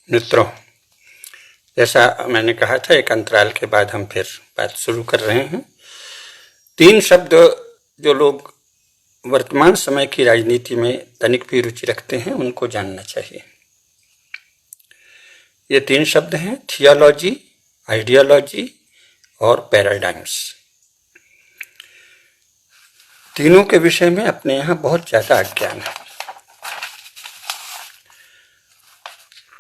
मित्रों, जैसा मैंने कहा था, एक अंतराल के बाद हम फिर बात शुरू कर रहे हैं। 3 शब्द जो लोग वर्तमान समय की राजनीति में तनिक भी रुचि रखते हैं उनको जानना चाहिए। ये 3 शब्द हैं थियोलॉजी, आइडियोलॉजी और पैराडाइम्स। तीनों के विषय में अपने यहाँ बहुत ज्यादा अज्ञान है।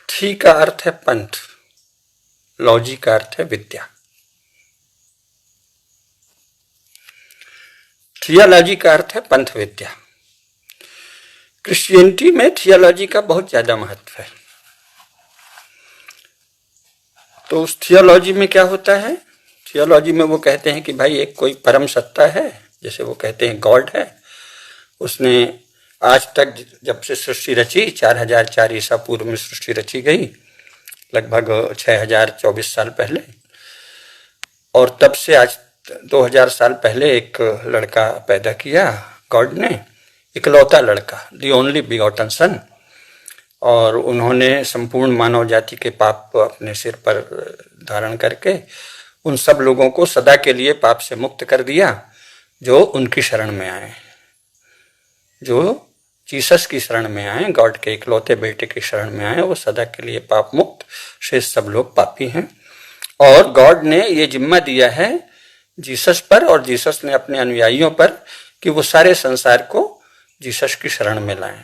थी का अर्थ है पंथ, लॉजी का अर्थ है विद्या, थियोलॉजी का अर्थ है पंथ विद्या। क्रिश्चियनिटी में थियोलॉजी का बहुत ज्यादा महत्व है। तो उस थियोलॉजी में क्या होता है? थियोलॉजी में वो कहते हैं कि भाई एक कोई परम सत्ता है, जैसे वो कहते हैं गॉड है। उसने आज तक जब से सृष्टि रची, 4004 ईसा पूर्व में सृष्टि रची गई, लगभग 6024 साल पहले, और तब से आज 2000 साल पहले एक लड़का पैदा किया गॉड ने, इकलौता लड़का, दी ओनली बिगॉटन सन। और उन्होंने संपूर्ण मानव जाति के पाप अपने सिर पर धारण करके उन सब लोगों को सदा के लिए पाप से मुक्त कर दिया जो उनकी शरण में आए, जो जीसस की शरण में आए, गॉड के इकलौते बेटे की शरण में आए, वो सदा के लिए पाप मुक्त, शेष सब लोग पापी हैं। और गॉड ने ये जिम्मा दिया है जीसस पर, और जीसस ने अपने अनुयायियों पर, कि वो सारे संसार को जीसस की शरण में लाएं।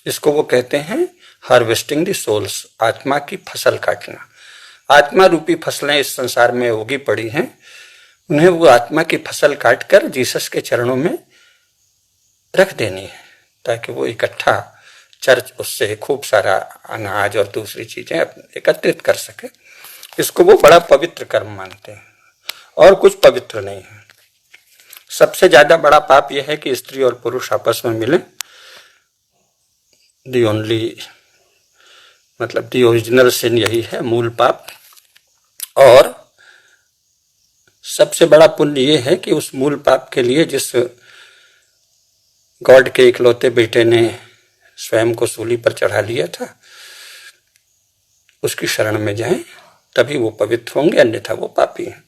इसको वो कहते हैं हार्वेस्टिंग द सोल्स, आत्मा की फसल काटना। आत्मा रूपी फसलें इस संसार में उगी पड़ी हैं, उन्हें वो आत्मा की फसल काटकर जीसस के चरणों में रख देनी है, ताकि वो इकट्ठा चर्च उससे खूब सारा अनाज और दूसरी चीजें एकत्रित कर सके। इसको वो बड़ा पवित्र कर्म मानते हैं, और कुछ पवित्र नहीं है। सबसे ज्यादा बड़ा पाप यह है कि स्त्री और पुरुष आपस में मिले। दी ओनली मतलब दी ओरिजिनल सिन यही है, मूल पाप। और सबसे बड़ा पुण्य यह है कि उस मूल पाप के लिए जिस गॉड के इकलौते बेटे ने स्वयं को सूली पर चढ़ा लिया था, उसकी शरण में जाएं, तभी वो पवित्र होंगे, अन्यथा वो पापी हैं।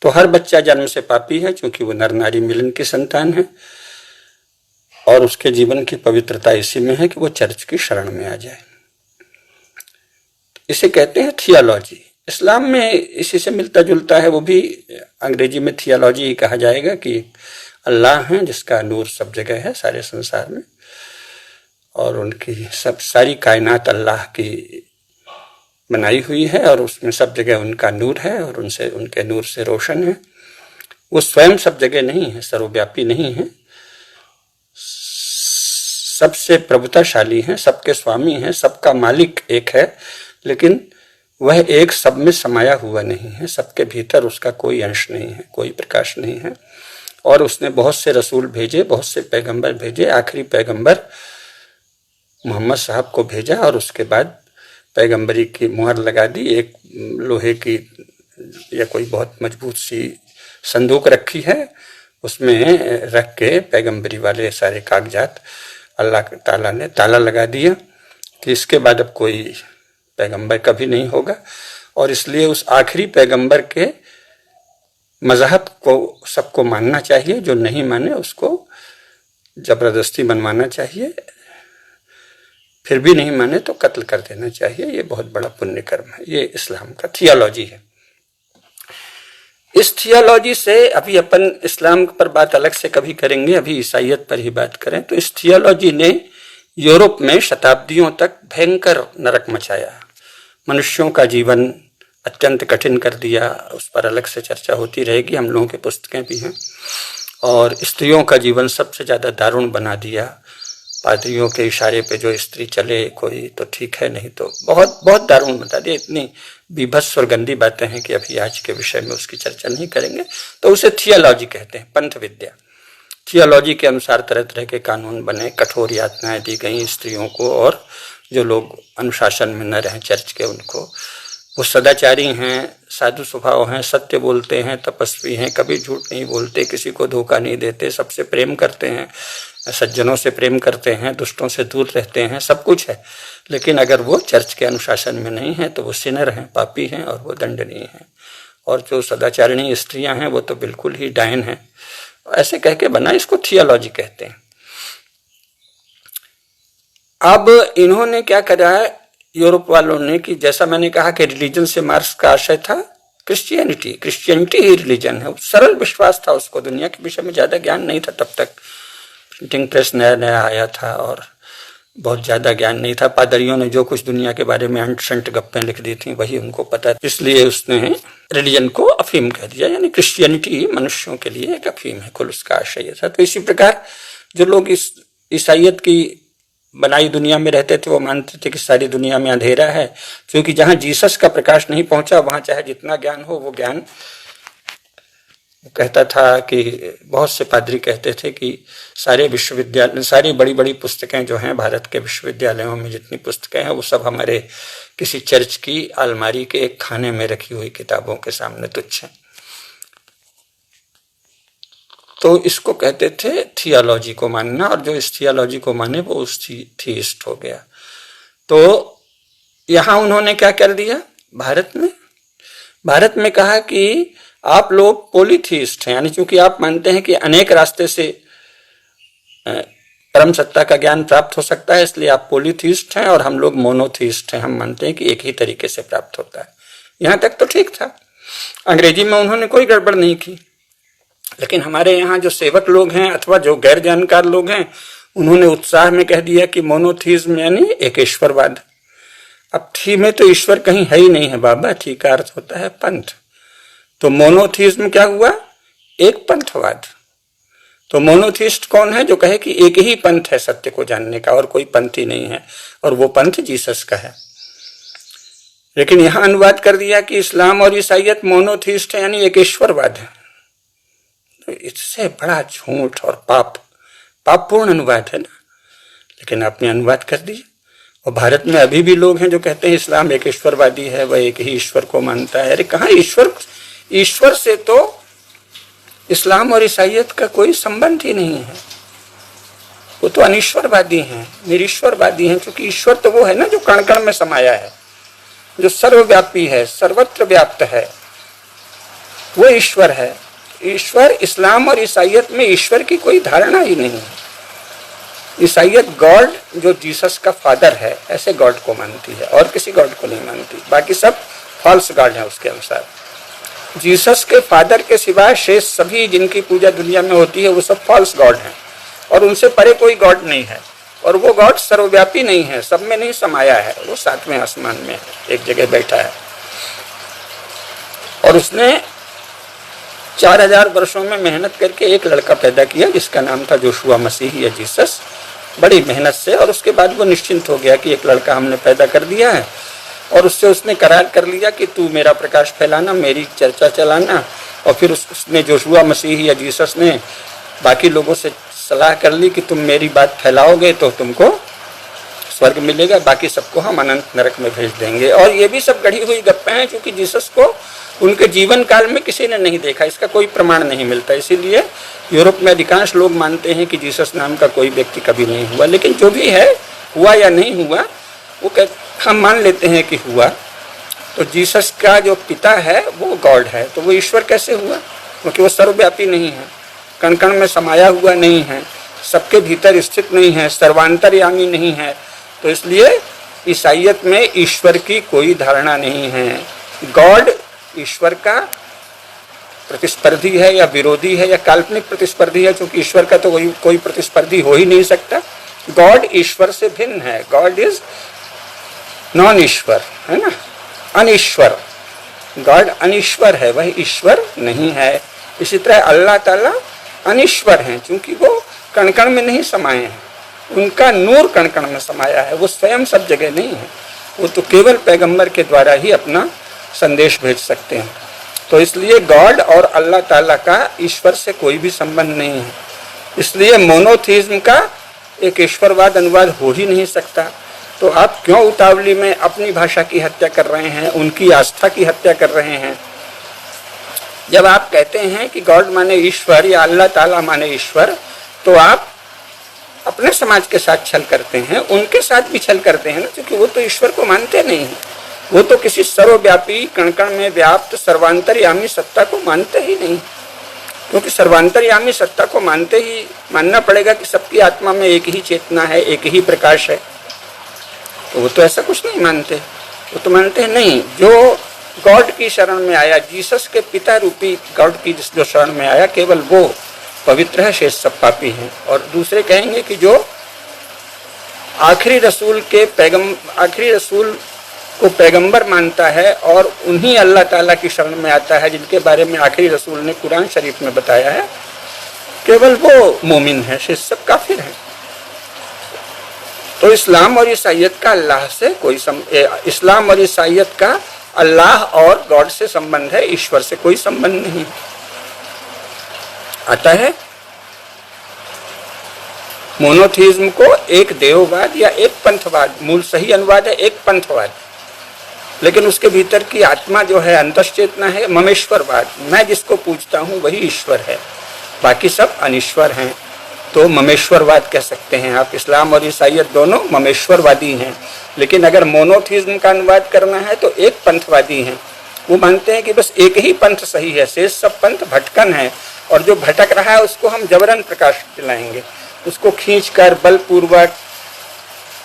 तो हर बच्चा जन्म से पापी है, क्योंकि वो नर नारी मिलन की संतान है, और उसके जीवन की पवित्रता इसी में है कि वो चर्च की शरण में आ जाए। इसे कहते हैं थियोलॉजी। इस्लाम में इसी से मिलता जुलता है, वो भी अंग्रेजी में थियोलॉजी ही कहा जाएगा, कि अल्लाह है जिसका नूर सब जगह है सारे संसार में, और उनकी सब सारी कायनात अल्लाह की बनाई हुई है, और उसमें सब जगह उनका नूर है, और उनसे उनके नूर से रोशन है। वो स्वयं सब जगह नहीं है, सर्वव्यापी नहीं है, सबसे प्रभुताशाली हैं, सबके स्वामी हैं, सबका मालिक एक है, लेकिन वह एक सब में समाया हुआ नहीं है। सबके भीतर उसका कोई अंश नहीं है, कोई प्रकाश नहीं है। और उसने बहुत से रसूल भेजे, बहुत से पैगंबर भेजे, आखिरी पैगंबर मोहम्मद साहब को भेजा, और उसके बाद पैगंबरी की मुहर लगा दी। एक लोहे की या कोई बहुत मजबूत सी संदूक रखी है, उसमें रख के पैगंबरी वाले सारे कागजात अल्लाह ताला ने ताला लगा दिया कि इसके बाद अब कोई पैगंबर कभी नहीं होगा। और इसलिए उस आखिरी पैगंबर के मजहब को सबको मानना चाहिए, जो नहीं माने उसको जबरदस्ती मनवाना चाहिए, फिर भी नहीं माने तो कत्ल कर देना चाहिए। ये बहुत बड़ा पुण्य कर्म है। ये इस्लाम का थियोलॉजी है। इस थियोलॉजी से अभी अपन इस्लाम पर बात अलग से कभी करेंगे, अभी ईसाइयत पर ही बात करें। तो इस थियोलॉजी ने यूरोप में शताब्दियों तक भयंकर नरक मचाया, मनुष्यों का जीवन अत्यंत कठिन कर दिया। उस पर अलग से चर्चा होती रहेगी, हम लोगों की पुस्तकें भी हैं। और स्त्रियों का जीवन सबसे ज्यादा दारुण बना दिया। पादरियों के इशारे पे जो स्त्री चले कोई तो ठीक है, नहीं तो बहुत बहुत दारुण बता दिया। इतनी बीभत्स और गंदी बातें हैं कि अभी आज के विषय में उसकी चर्चा नहीं करेंगे। तो उसे थियोलॉजी कहते हैं, पंथ विद्या। थियोलॉजी के अनुसार तरह तरह के कानून बने, कठोर यातनाएं दी गई स्त्रियों को, और जो लोग अनुशासन में न रहें चर्च के, उनको वो सदाचारी हैं, साधु स्वभाव हैं, सत्य बोलते हैं, तपस्वी हैं, कभी झूठ नहीं बोलते, किसी को धोखा नहीं देते, सबसे प्रेम करते हैं, सज्जनों से प्रेम करते हैं, दुष्टों से दूर रहते हैं, सब कुछ है। लेकिन अगर वो चर्च के अनुशासन में नहीं है तो वो सिनर हैं, पापी हैं और वो दंडनीय हैं। और जो सदाचारिणी स्त्रियां हैं वो तो बिल्कुल ही डायन हैं। ऐसे कह के बना, इसको थियोलॉजी कहते हैं। अब इन्होंने क्या करा है यूरोप वालों ने, कि जैसा मैंने कहा कि रिलीजन से मार्क्स का आशय था क्रिश्चियनिटी ही रिलीजन है। सरल विश्वास था उसको, दुनिया के विषय में ज्यादा ज्ञान नहीं था तब तक। प्रिंटिंग प्रेस नया नया आया था और बहुत ज्यादा ज्ञान नहीं था। पादरियों ने जो कुछ दुनिया के बारे में अंट शंट गप्पें लिख दी थी वही उनको पता, इसलिए उसने रिलीजन को अफीम कह दिया, यानी क्रिश्चियनिटी मनुष्यों के लिए एक अफीम है, कुल उसका आशय था। तो इसी प्रकार जो लोग इस ईसाइयत की बनाई दुनिया में रहते थे वो मानते थे कि सारी दुनिया में अंधेरा है, क्योंकि जहां जीसस का प्रकाश नहीं पहुंचा वहां चाहे जितना ज्ञान हो वो ज्ञान, कहता था कि बहुत से पादरी कहते थे कि सारे विश्वविद्यालय, सारी बड़ी बड़ी पुस्तकें जो हैं भारत के विश्वविद्यालयों में जितनी पुस्तकें हैं वो सब हमारे किसी चर्च की अलमारी के एक खाने में रखी हुई किताबों के सामने तुच्छ हैं। तो इसको कहते थे थियोलॉजी को मानना, और जो इस थियोलॉजी को माने वो उस थीइस्ट हो गया। तो यहां उन्होंने क्या कर दिया, भारत में कहा कि आप लोग पोलीथीस्ट हैं, यानी चूंकि आप मानते हैं कि अनेक रास्ते से परम सत्ता का ज्ञान प्राप्त हो सकता है, इसलिए आप पोलीथीस्ट हैं और हम लोग मोनोथीस्ट हैं, हम मानते हैं कि एक ही तरीके से प्राप्त होता है। यहां तक तो ठीक था, अंग्रेजी में उन्होंने कोई गड़बड़ नहीं की। लेकिन हमारे यहाँ जो सेवक लोग हैं अथवा जो गैर जानकार लोग हैं उन्होंने उत्साह में कह दिया कि मोनोथीज्म यानी एक ईश्वरवाद। अब थी में तो ईश्वर कहीं है ही नहीं है बाबा, थी का अर्थ होता है पंथ। तो मोनोथीज्म क्या हुआ, एक पंथवाद। तो मोनोथीस्ट कौन है, जो कहे कि एक ही पंथ है सत्य को जानने का और कोई पंथ ही नहीं है, और वो पंथ जीसस का है। लेकिन यहां अनुवाद कर दिया कि इस्लाम और ईसाइयत मोनोथीस्ट है यानी एक ईश्वरवाद है। तो इससे बड़ा झूठ और पापपूर्ण अनुवाद है ना, लेकिन आपने अनुवाद कर दिया। और भारत में अभी भी लोग हैं जो कहते हैं इस्लाम एक ईश्वरवादी है, वह एक ही ईश्वर को मानता है। अरे कहाँ ईश्वर से तो इस्लाम और ईसाइयत का कोई संबंध ही नहीं है, वो तो अनिश्वरवादी हैं, निरीश्वरवादी हैं। क्योंकि ईश्वर तो वो है ना जो कण कण में समाया है, जो सर्वव्यापी है, सर्वत्र व्याप्त है, वो ईश्वर है। ईश्वर, इस्लाम और ईसाइयत में ईश्वर की कोई धारणा ही नहीं है। ईसाइयत गॉड जो जीसस का फादर है ऐसे गॉड को मानती है और किसी गॉड को नहीं मानती, बाकी सब फॉल्स गॉड है उसके अनुसार। जीसस के फादर के सिवाय शेष सभी जिनकी पूजा दुनिया में होती है वो सब फॉल्स गॉड हैं, और उनसे परे कोई गॉड नहीं है। और वो गॉड सर्वव्यापी नहीं है, सब में नहीं समाया है, वो सातवें आसमान में है, एक जगह बैठा है। और उसने 4000 वर्षों में मेहनत करके एक लड़का पैदा किया जिसका नाम था जोशुआ मसीह या जीसस, बड़ी मेहनत से। और उसके बाद वो निश्चिंत हो गया कि एक लड़का हमने पैदा कर दिया है, और उससे उसने करार कर लिया कि तू मेरा प्रकाश फैलाना, मेरी चर्चा चलाना। और फिर उसने जोशुआ मसीह या जीसस ने बाकी लोगों से सलाह कर ली कि तुम मेरी बात फैलाओगे तो तुमको स्वर्ग मिलेगा, बाकी सबको हम अनंत नरक में भेज देंगे। और ये भी सब गढ़ी हुई गप्पे हैं, क्योंकि जीसस को उनके जीवन काल में किसी ने नहीं देखा, इसका कोई प्रमाण नहीं मिलता। इसीलिए यूरोप में अधिकांश लोग मानते हैं कि जीसस नाम का कोई व्यक्ति कभी नहीं हुआ। लेकिन जो भी है, हुआ या नहीं हुआ, वो हम मान लेते हैं कि हुआ। तो जीसस का जो पिता है वो गॉड है, तो वो ईश्वर कैसे हुआ, क्योंकि वो सर्वव्यापी नहीं है, कण कण में समाया हुआ नहीं है, सबके भीतर स्थित नहीं है, सर्वांतर्यामी नहीं है। तो इसलिए ईसाइयत में ईश्वर की कोई धारणा नहीं है। गॉड ईश्वर का प्रतिस्पर्धी है या विरोधी है या काल्पनिक प्रतिस्पर्धी है, क्योंकि ईश्वर का तो कोई प्रतिस्पर्धी हो ही नहीं सकता। गॉड ईश्वर से भिन्न है, गॉड इज नॉन ईश्वर, है ना, अनिश्वर। गॉड अनिश्वर है, वह ईश्वर नहीं है। इसी तरह अल्लाह ताला अनिश्वर हैं, क्योंकि वो कण कण में नहीं समाये हैं, उनका नूर कण कण में समाया है, वो स्वयं सब जगह नहीं है। वो तो केवल पैगंबर के द्वारा ही अपना संदेश भेज सकते हैं। तो इसलिए गॉड और अल्लाह ताला का ईश्वर से कोई भी संबंध नहीं है। इसलिए मोनोथीज्म का एक ईश्वरवाद अनुवाद हो ही नहीं सकता। तो आप क्यों उतावली में अपनी भाषा की हत्या कर रहे हैं, उनकी आस्था की हत्या कर रहे हैं? जब आप कहते हैं कि गॉड माने ईश्वर या अल्लाह ताला माने ईश्वर, तो आप अपने समाज के साथ छल करते हैं, उनके साथ भी छल करते हैं ना, क्योंकि वो तो ईश्वर को मानते नहीं हैं। वो तो किसी सर्वव्यापी कण कण में व्याप्त सर्वांतर्यामी सत्ता को मानते ही नहीं, क्योंकि सर्वांतर्यामी सत्ता को मानते ही मानना पड़ेगा कि सबकी आत्मा में एक ही चेतना है, एक ही प्रकाश है। तो वो तो ऐसा कुछ नहीं मानते। वो तो मानते हैं नहीं, जो गॉड की शरण में आया, जीसस के पिता रूपी गॉड की जो शरण में आया, केवल वो पवित्र है, शेष सब पापी हैं। और दूसरे कहेंगे कि जो आखिरी रसूल को पैगंबर मानता है और उन्हीं अल्लाह ताला की शरण में आता है, जिनके बारे में आखिरी रसूल ने कुरान शरीफ में बताया है, केवल वो मोमिन है, शेष सब काफिर हैं। तो इस्लाम और ईसाइयत का अल्लाह से कोई इस्लाम और ईसाइयत का अल्लाह और गॉड से संबंध है, ईश्वर से कोई संबंध नहीं। आता है मोनोथीज्म को एक देववाद या एक पंथवाद, मूल सही अनुवाद है एक पंथवाद, लेकिन उसके भीतर की आत्मा जो है, अंतश्चेतना है, ममेश्वरवाद। मैं जिसको पूजता हूं वही ईश्वर है, बाकी सब अनिश्वर हैं। तो ममेश्वरवाद कह सकते हैं आप। इस्लाम और ईसाइयत दोनों ममेश्वरवादी हैं, लेकिन अगर मोनोथीज्म का अनुवाद करना है तो एक पंथवादी हैं। वो मानते हैं कि बस एक ही पंथ सही है, शेष सब पंथ भटकन है, और जो भटक रहा है उसको हम जबरन प्रकाश दिलाएंगे, उसको खींचकर बलपूर्वक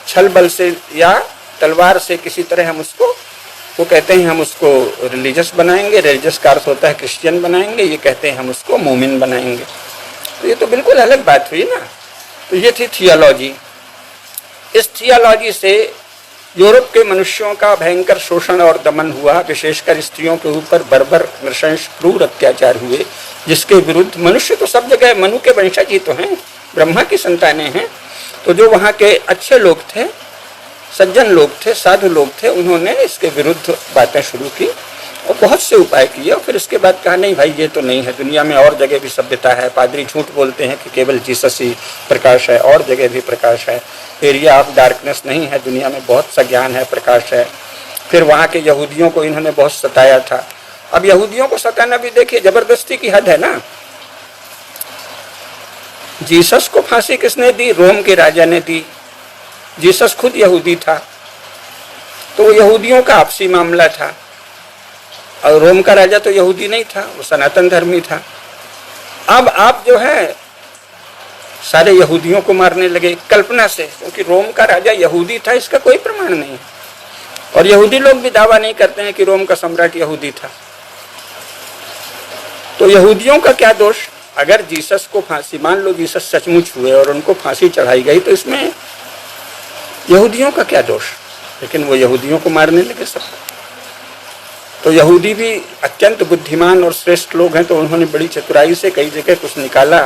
छल बल से या तलवार से किसी तरह हम उसको, वो कहते हैं हम उसको रिलीजियस बनाएंगे, रिलीजियस का अर्थ होता है क्रिश्चियन बनाएंगे, ये कहते हैं हम उसको मोमिन बनाएंगे। तो ये तो बिल्कुल अलग बात हुई ना। तो ये थी थियोलॉजी। इस थियोलॉजी से यूरोप के मनुष्यों का भयंकर शोषण और दमन हुआ, विशेषकर स्त्रियों के ऊपर बर्बर नृशंस क्रूर अत्याचार हुए, जिसके विरुद्ध मनुष्य तो सब जगह मनु के वंशज ही तो हैं, ब्रह्मा की संतानें हैं। तो जो वहाँ के अच्छे लोग थे, सज्जन लोग थे, साधु लोग थे, उन्होंने इसके विरुद्ध बातें शुरू की और बहुत से उपाय किए। और फिर इसके बाद कहा नहीं भाई ये तो नहीं है, दुनिया में और जगह भी सभ्यता है। पादरी झूठ बोलते हैं कि केवल जीसस ही प्रकाश है, और जगह भी प्रकाश है, एरिया ऑफ डार्कनेस नहीं है, दुनिया में बहुत सा ज्ञान है, प्रकाश है। फिर वहाँ के यहूदियों को इन्होंने बहुत सताया था। अब यहूदियों को सताना भी देखिए जबरदस्ती की हद है ना। जीसस को फांसी किसने दी? रोम के राजा ने दी। जीसस खुद यहूदी था, तो वो यहूदियों का आपसी मामला था, और रोम का राजा तो यहूदी नहीं था, वो सनातन धर्मी था। अब आप जो है सारे यहूदियों को मारने लगे कल्पना से, क्योंकि रोम का राजा यहूदी था, इसका कोई प्रमाण नहीं। और यहूदी लोग भी दावा नहीं करते हैं कि रोम का सम्राट यहूदी था। तो यहूदियों का क्या दोष? अगर जीसस को फांसी, मान लो जीसस सचमुच हुए और उनको फांसी चढ़ाई गई, तो इसमें यहूदियों का क्या दोष? लेकिन वो यहूदियों को मारने लगे सब। तो यहूदी भी अत्यंत बुद्धिमान और श्रेष्ठ लोग हैं, तो उन्होंने बड़ी चतुराई से कई जगह कुछ निकाला,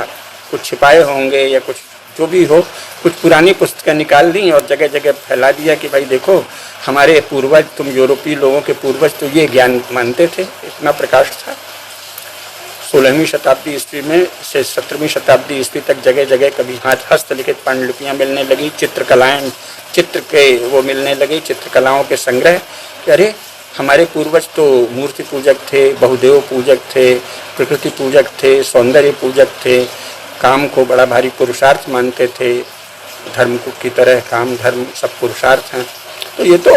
कुछ छिपाए होंगे या कुछ जो भी हो, कुछ पुरानी पुस्तकें निकाल दी और जगह जगह फैला दिया कि भाई देखो हमारे पूर्वज, तुम यूरोपीय लोगों के पूर्वज तो ये ज्ञान मानते थे, इतना प्रकाश था। 16वीं शताब्दी ईस्वी में से 17वीं शताब्दी ईस्वी तक जगह जगह कभी हस्तलिखित पांडुलिपियाँ मिलने लगी, चित्रकलाएं, चित्र के वो मिलने लगी, चित्रकलाओं के संग्रह। अरे हमारे पूर्वज तो मूर्ति पूजक थे, बहुदेव पूजक थे, प्रकृति पूजक थे, सौंदर्य पूजक थे, काम को बड़ा भारी पुरुषार्थ मानते थे, धर्म की तरह काम धर्म सब पुरुषार्थ हैं। तो ये तो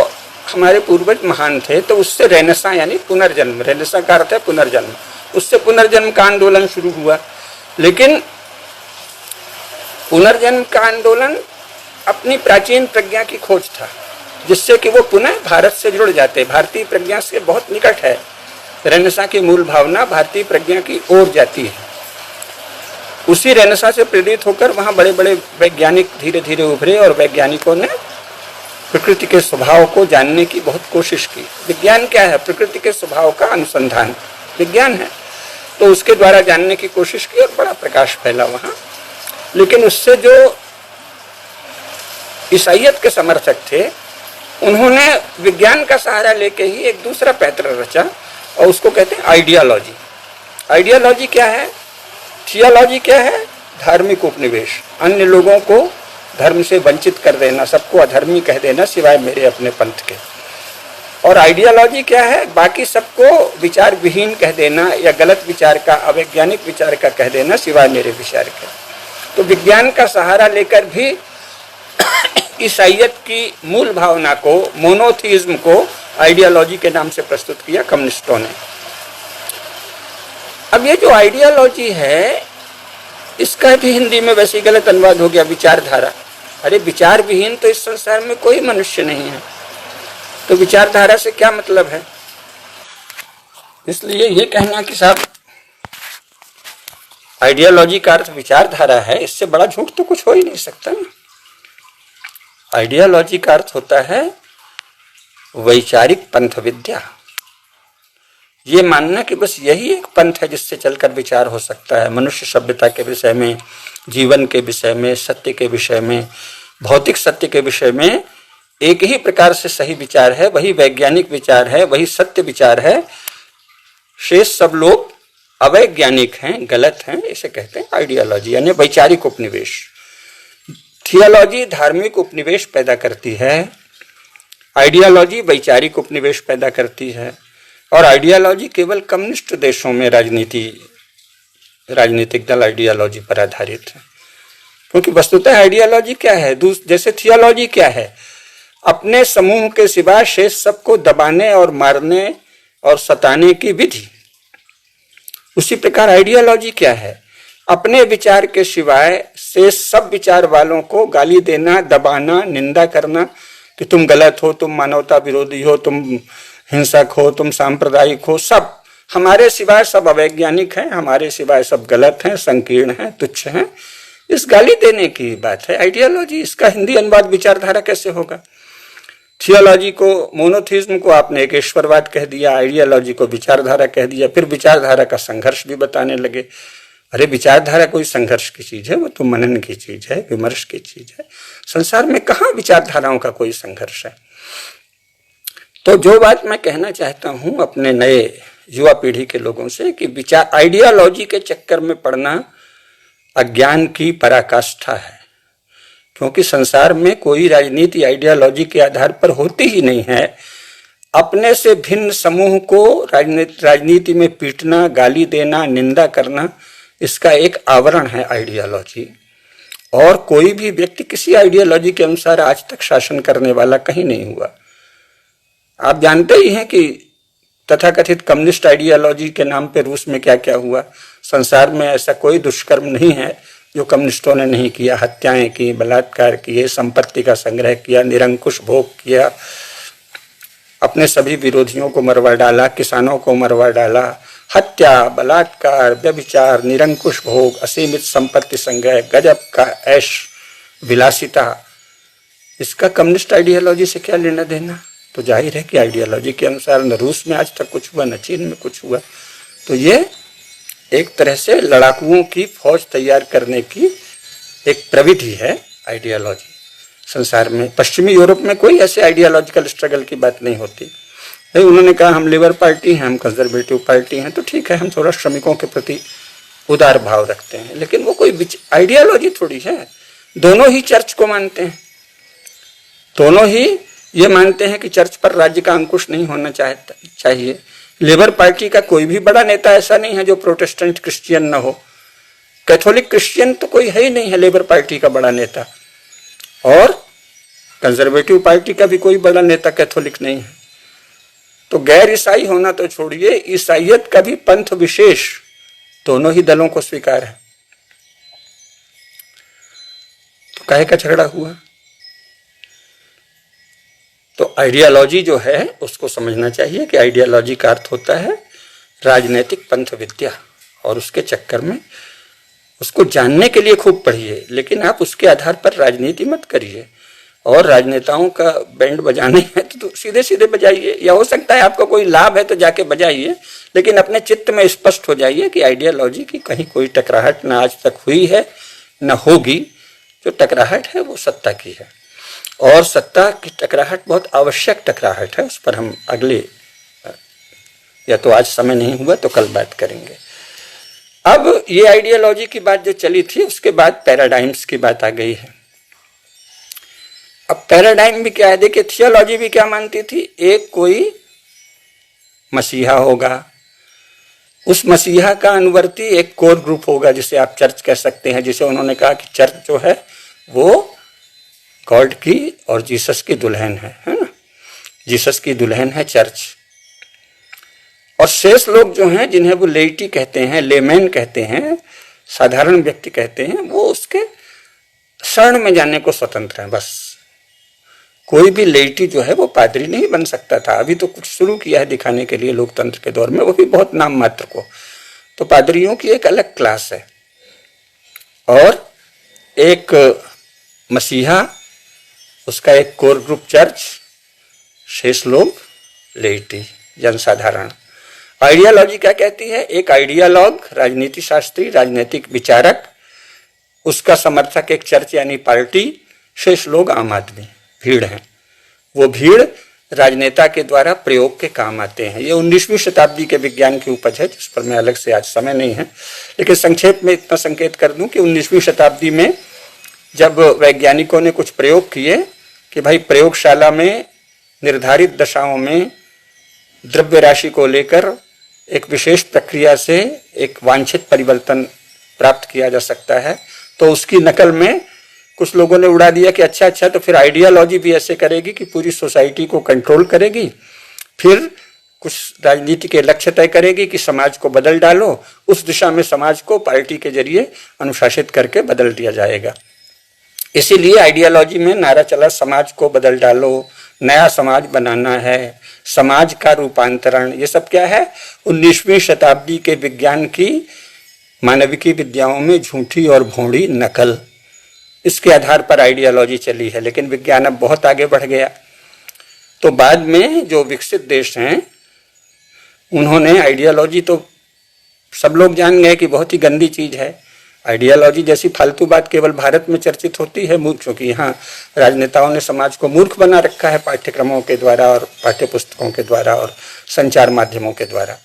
हमारे पूर्वज महान थे। तो उससे रेनेसां यानी पुनर्जन्म, रेनेसां का अर्थ है पुनर्जन्म, उससे पुनर्जन्म का आंदोलन शुरू हुआ। लेकिन पुनर्जन्म का आंदोलन अपनी प्राचीन प्रज्ञा की खोज था, जिससे कि वो पुनः भारत से जुड़ जाते, भारतीय प्रज्ञा से बहुत निकट है। रेनेसां की मूल भावना भारतीय प्रज्ञा की ओर जाती है। उसी रेनेसां से प्रेरित होकर वहाँ बड़े बड़े वैज्ञानिक धीरे धीरे उभरे और वैज्ञानिकों ने प्रकृति के स्वभाव को जानने की बहुत कोशिश की। विज्ञान क्या है? प्रकृति के स्वभाव का अनुसंधान विज्ञान है। तो उसके द्वारा जानने की कोशिश की और बड़ा प्रकाश फैला वहाँ। लेकिन उससे जो ईसाइयत के समर्थक थे, उन्होंने विज्ञान का सहारा लेके ही एक दूसरा पैटर्न रचा और उसको कहते हैं आइडियोलॉजी। आइडियोलॉजी क्या है? थियोलॉजी क्या है? धार्मिक उपनिवेश, अन्य लोगों को धर्म से वंचित कर देना, सबको अधर्मी कह देना सिवाय मेरे अपने पंथ के। और आइडियोलॉजी क्या है? बाकी सबको विचार विहीन कह देना या गलत विचार का, अवैज्ञानिक विचार का कह देना सिवाय मेरे विचार के। तो विज्ञान का सहारा लेकर भी ईसाइयत की मूल भावना को, मोनोथीज्म को आइडियोलॉजी के नाम से प्रस्तुत किया कम्युनिस्टों ने। अब ये जो आइडियोलॉजी है इसका भी हिंदी में वैसे गलत अनुवाद हो गया विचारधारा। अरे विचार विहीन तो इस संसार में कोई मनुष्य नहीं है, तो विचारधारा से क्या मतलब है? इसलिए ये कहना कि साहब आइडियोलॉजी का अर्थ विचारधारा है, इससे बड़ा झूठ तो कुछ हो ही नहीं सकता ना। आइडियोलॉजी का अर्थ होता है वैचारिक पंथ विद्या। ये मानना कि बस यही एक पंथ है जिससे चलकर विचार हो सकता है मनुष्य सभ्यता के विषय में, जीवन के विषय में, सत्य के विषय में, भौतिक सत्य के विषय में एक ही प्रकार से सही विचार है, वही वैज्ञानिक विचार है, वही सत्य विचार है। शेष सब लोग अवैज्ञानिक हैं, गलत हैं, इसे कहते हैं आइडियोलॉजी यानी वैचारिक उपनिवेश। थियोलॉजी धार्मिक उपनिवेश पैदा करती है, आइडियोलॉजी वैचारिक उपनिवेश पैदा करती है। और आइडियोलॉजी केवल कम्युनिस्ट देशों में राजनीतिक दल आइडियोलॉजी पर आधारित है, क्योंकि वस्तुतः आइडियोलॉजी क्या है? जैसे थियोलॉजी क्या है? अपने समूह के सिवा शेष सबको दबाने और मारने और सताने की विधि। उसी प्रकार आइडियोलॉजी क्या है? अपने विचार के सिवाय शेष सब विचार वालों को गाली देना, दबाना, निंदा करना कि तुम गलत हो, तुम मानवता विरोधी हो, तुम हिंसक हो, तुम सांप्रदायिक हो, सब हमारे सिवाय सब अवैज्ञानिक हैं, हमारे सिवाय सब गलत हैं, संकीर्ण हैं, तुच्छ हैं। इस गाली देने की बात है आइडियोलॉजी। इसका हिंदी अनुवाद विचारधारा कैसे होगा? थियोलॉजी को, मोनोथीज्म को आपने एक ईश्वरवाद कह दिया, आइडियोलॉजी को विचारधारा कह दिया, फिर विचारधारा का संघर्ष भी बताने लगे। अरे विचारधारा कोई संघर्ष की चीज है? वो तो मनन की चीज है, विमर्श की चीज है। संसार में कहाँ विचारधाराओं का कोई संघर्ष है? तो जो बात मैं कहना चाहता हूं अपने नए युवा पीढ़ी के लोगों से कि विचार आइडियोलॉजी के चक्कर में पड़ना अज्ञान की पराकाष्ठा है, क्योंकि संसार में कोई राजनीति आइडियोलॉजी के आधार पर होती ही नहीं है। अपने से भिन्न समूह को राजनीति में पीटना, गाली देना, निंदा करना, इसका एक आवरण है आइडियोलॉजी। और कोई भी व्यक्ति किसी आइडियोलॉजी के अनुसार आज तक शासन करने वाला कहीं नहीं हुआ। आप जानते ही हैं कि तथाकथित कम्युनिस्ट आइडियोलॉजी के नाम पे रूस में क्या क्या हुआ। संसार में ऐसा कोई दुष्कर्म नहीं है जो कम्युनिस्टों ने नहीं किया। हत्याएं की, बलात्कार किए, संपत्ति का संग्रह किया, निरंकुश भोग किया, अपने सभी विरोधियों को मरवा डाला, किसानों को मरवा डाला। हत्या, बलात्कार, व्यभिचार, निरंकुश भोग, असीमित संपत्ति संग्रह, गजब का ऐश विलासिता, इसका कम्युनिस्ट आइडियोलॉजी से क्या लेना देना? तो जाहिर है कि आइडियोलॉजी के अनुसार न रूस में आज तक कुछ हुआ, न चीन में कुछ हुआ। तो ये एक तरह से लड़ाकुओं की फौज तैयार करने की एक प्रविधि है आइडियोलॉजी। संसार में पश्चिमी यूरोप में कोई ऐसे आइडियोलॉजिकल स्ट्रगल की बात नहीं होती। उन्होंने कहा हम लिबर पार्टी हैं, हम कंजर्वेटिव पार्टी हैं, तो ठीक है, हम थोड़ा श्रमिकों के प्रति उदार भाव रखते हैं, लेकिन वो कोई आइडियोलॉजी थोड़ी है। दोनों ही चर्च को मानते हैं, दोनों ही ये मानते हैं कि चर्च पर राज्य का अंकुश नहीं होना चाहिए। लेबर पार्टी का कोई भी बड़ा नेता ऐसा नहीं है जो प्रोटेस्टेंट क्रिश्चियन न हो। कैथोलिक क्रिश्चियन तो कोई है ही नहीं है लेबर पार्टी का बड़ा नेता, और कंजर्वेटिव पार्टी का भी कोई बड़ा नेता कैथोलिक नहीं है। तो गैर ईसाई होना तो छोड़िए, ईसाइयत का भी पंथ विशेष दोनों ही दलों को स्वीकार है। तो काहे का झगड़ा हुआ? तो आइडियोलॉजी जो है उसको समझना चाहिए कि आइडियोलॉजी का अर्थ होता है राजनीतिक पंथ विद्या, और उसके चक्कर में उसको जानने के लिए खूब पढ़िए, लेकिन आप उसके आधार पर राजनीति मत करिए। और राजनेताओं का बैंड बजाना है तो सीधे सीधे बजाइए, या हो सकता है आपको कोई लाभ है तो जाके बजाइए, लेकिन अपने चित्त में स्पष्ट हो जाइए कि आइडियोलॉजी की कहीं कोई टकराहट न आज तक हुई है न होगी। जो टकराहट है वो सत्ता की है, और सत्ता की टकराहट बहुत आवश्यक टकराहट है। उस पर हम अगले, या तो आज समय नहीं हुआ तो कल बात करेंगे। अब ये आइडियोलॉजी की बात जो चली थी, उसके बाद पैराडाइम्स की बात आ गई है। पैराडाइम भी क्या है, देखिए थियोलॉजी भी क्या मानती थी, एक कोई मसीहा होगा, उस मसीहा का अनुवर्ती एक कोर ग्रुप होगा जिसे आप चर्च कह सकते हैं, जिसे उन्होंने कहा कि चर्च जो है वो गॉड की और जीसस की दुल्हन है ना, जीसस की दुल्हन है चर्च। और शेष लोग जो हैं जिन्हें वो लेइटी कहते हैं, लेमैन कहते हैं, साधारण व्यक्ति कहते हैं, वो उसके शरण में जाने को स्वतंत्र हैं। बस कोई भी लेइटी जो है वो पादरी नहीं बन सकता था। अभी तो कुछ शुरू किया है दिखाने के लिए लोकतंत्र के दौर में, वो भी बहुत नाम मात्र को। तो पादरियों की एक अलग क्लास है और एक मसीहा, उसका एक कोर ग्रुप चर्च, शेष लोग लेइटी जनसाधारण। आइडियालॉजी क्या कहती है, एक आइडियालॉग राजनीति शास्त्री, राजनीतिक विचारक, उसका समर्थक एक चर्च यानी पार्टी, शेष लोग आम आदमी, भीड़ है। वो भीड़ राजनेता के द्वारा प्रयोग के काम आते हैं। ये 19वीं शताब्दी के विज्ञान की उपज है, जिस पर मैं अलग से आज समय नहीं है, लेकिन संक्षेप में इतना संकेत कर दूं कि 19वीं शताब्दी में जब वैज्ञानिकों ने कुछ प्रयोग किए कि भाई प्रयोगशाला में निर्धारित दशाओं में द्रव्य राशि को लेकर एक विशेष प्रक्रिया से एक वांछित परिवर्तन प्राप्त किया जा सकता है, तो उसकी नकल में कुछ लोगों ने उड़ा दिया कि अच्छा तो फिर आइडियालॉजी भी ऐसे करेगी कि पूरी सोसाइटी को कंट्रोल करेगी, फिर कुछ राजनीति के लक्ष्य तय करेगी कि समाज को बदल डालो, उस दिशा में समाज को पार्टी के जरिए अनुशासित करके बदल दिया जाएगा। इसीलिए आइडियालॉजी में नारा चला, समाज को बदल डालो, नया समाज बनाना है, समाज का रूपांतरण। ये सब क्या है, 19वीं शताब्दी के विज्ञान की मानविकी विद्याओं में झूठी और भोंडी नकल, इसके आधार पर आइडियालॉजी चली है। लेकिन विज्ञान अब बहुत आगे बढ़ गया, तो बाद में जो विकसित देश हैं उन्होंने आइडियालॉजी, तो सब लोग जान गए कि बहुत ही गंदी चीज है। आइडियालॉजी जैसी फालतू बात केवल भारत में चर्चित होती है, क्योंकि यहाँ राजनेताओं ने समाज को मूर्ख बना रखा है पाठ्यक्रमों के द्वारा और पाठ्य पुस्तकों के द्वारा और संचार माध्यमों के द्वारा।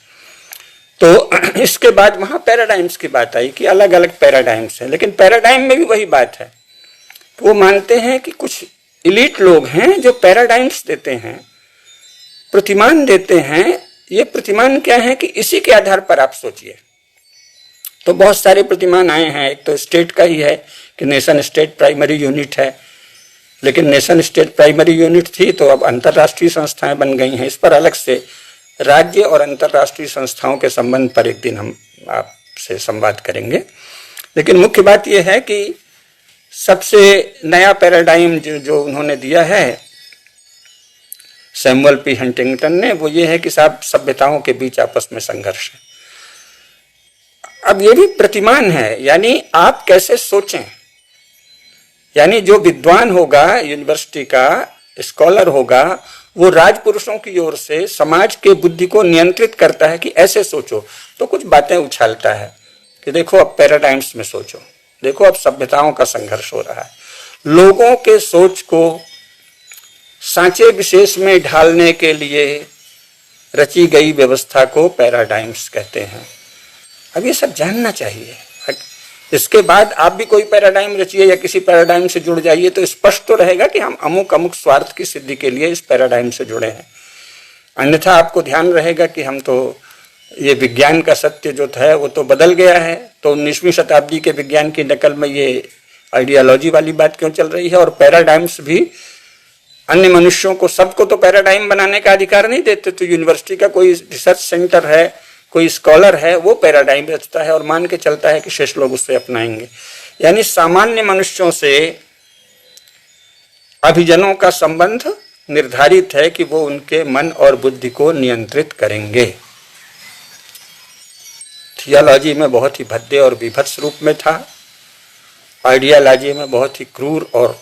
तो इसके बाद वहाँ पैराडाइम्स की बात आई कि अलग अलग पैराडाइम्स हैं, लेकिन पैराडाइम में भी वही बात है, वो मानते हैं कि कुछ इलीट लोग हैं जो पैराडाइम्स देते हैं, प्रतिमान देते हैं। ये प्रतिमान क्या है कि इसी के आधार पर आप सोचिए। तो बहुत सारे प्रतिमान आए हैं, एक तो स्टेट का ही है कि नेशन स्टेट प्राइमरी यूनिट है, लेकिन नेशन स्टेट प्राइमरी यूनिट थी तो अब अंतर्राष्ट्रीय संस्थाएं बन गई हैं। इस पर अलग से राज्य और अंतर्राष्ट्रीय संस्थाओं के संबंध पर एक दिन हम आपसे संवाद करेंगे। लेकिन मुख्य बात यह है कि सबसे नया पैराडाइम जो उन्होंने दिया है सैमुअल पी हंटिंगटन ने, वो ये है कि साहब सभ्यताओं के बीच आपस में संघर्ष है। अब ये भी प्रतिमान है, यानी आप कैसे सोचें, यानी जो विद्वान होगा, यूनिवर्सिटी का स्कॉलर होगा, वो राजपुरुषों की ओर से समाज के बुद्धि को नियंत्रित करता है कि ऐसे सोचो, तो कुछ बातें उछालता है कि देखो अब पैराडाइम्स में सोचो, देखो अब सभ्यताओं का संघर्ष हो रहा है। लोगों के सोच को सांचे विशेष में ढालने के लिए रची गई व्यवस्था को पैराडाइम्स कहते हैं। अब ये सब जानना चाहिए। इसके बाद आप भी कोई पैराडाइम रचिए या किसी पैराडाइम से जुड़ जाइए तो स्पष्ट तो रहेगा कि हम अमुक अमुक स्वार्थ की सिद्धि के लिए इस पैराडाइम से जुड़े हैं। अन्यथा आपको ध्यान रहेगा कि हम तो ये विज्ञान का सत्य जो था वो तो बदल गया है, तो 19वीं शताब्दी के विज्ञान की नकल में ये आइडियालॉजी वाली बात क्यों चल रही है। और पैराडाइम्स भी अन्य मनुष्यों को, सबको तो पैराडाइम बनाने का अधिकार नहीं देते। तो यूनिवर्सिटी का कोई रिसर्च सेंटर है, कोई स्कॉलर है, वो पैराडाइम रचता है और मान के चलता है कि शेष लोग उससे अपनाएंगे। यानी सामान्य मनुष्यों से अभिजनों का संबंध निर्धारित है कि वो उनके मन और बुद्धि को नियंत्रित करेंगे। थियोलॉजी में बहुत ही भद्दे और विभत्स रूप में था, आइडियालॉजी में बहुत ही क्रूर और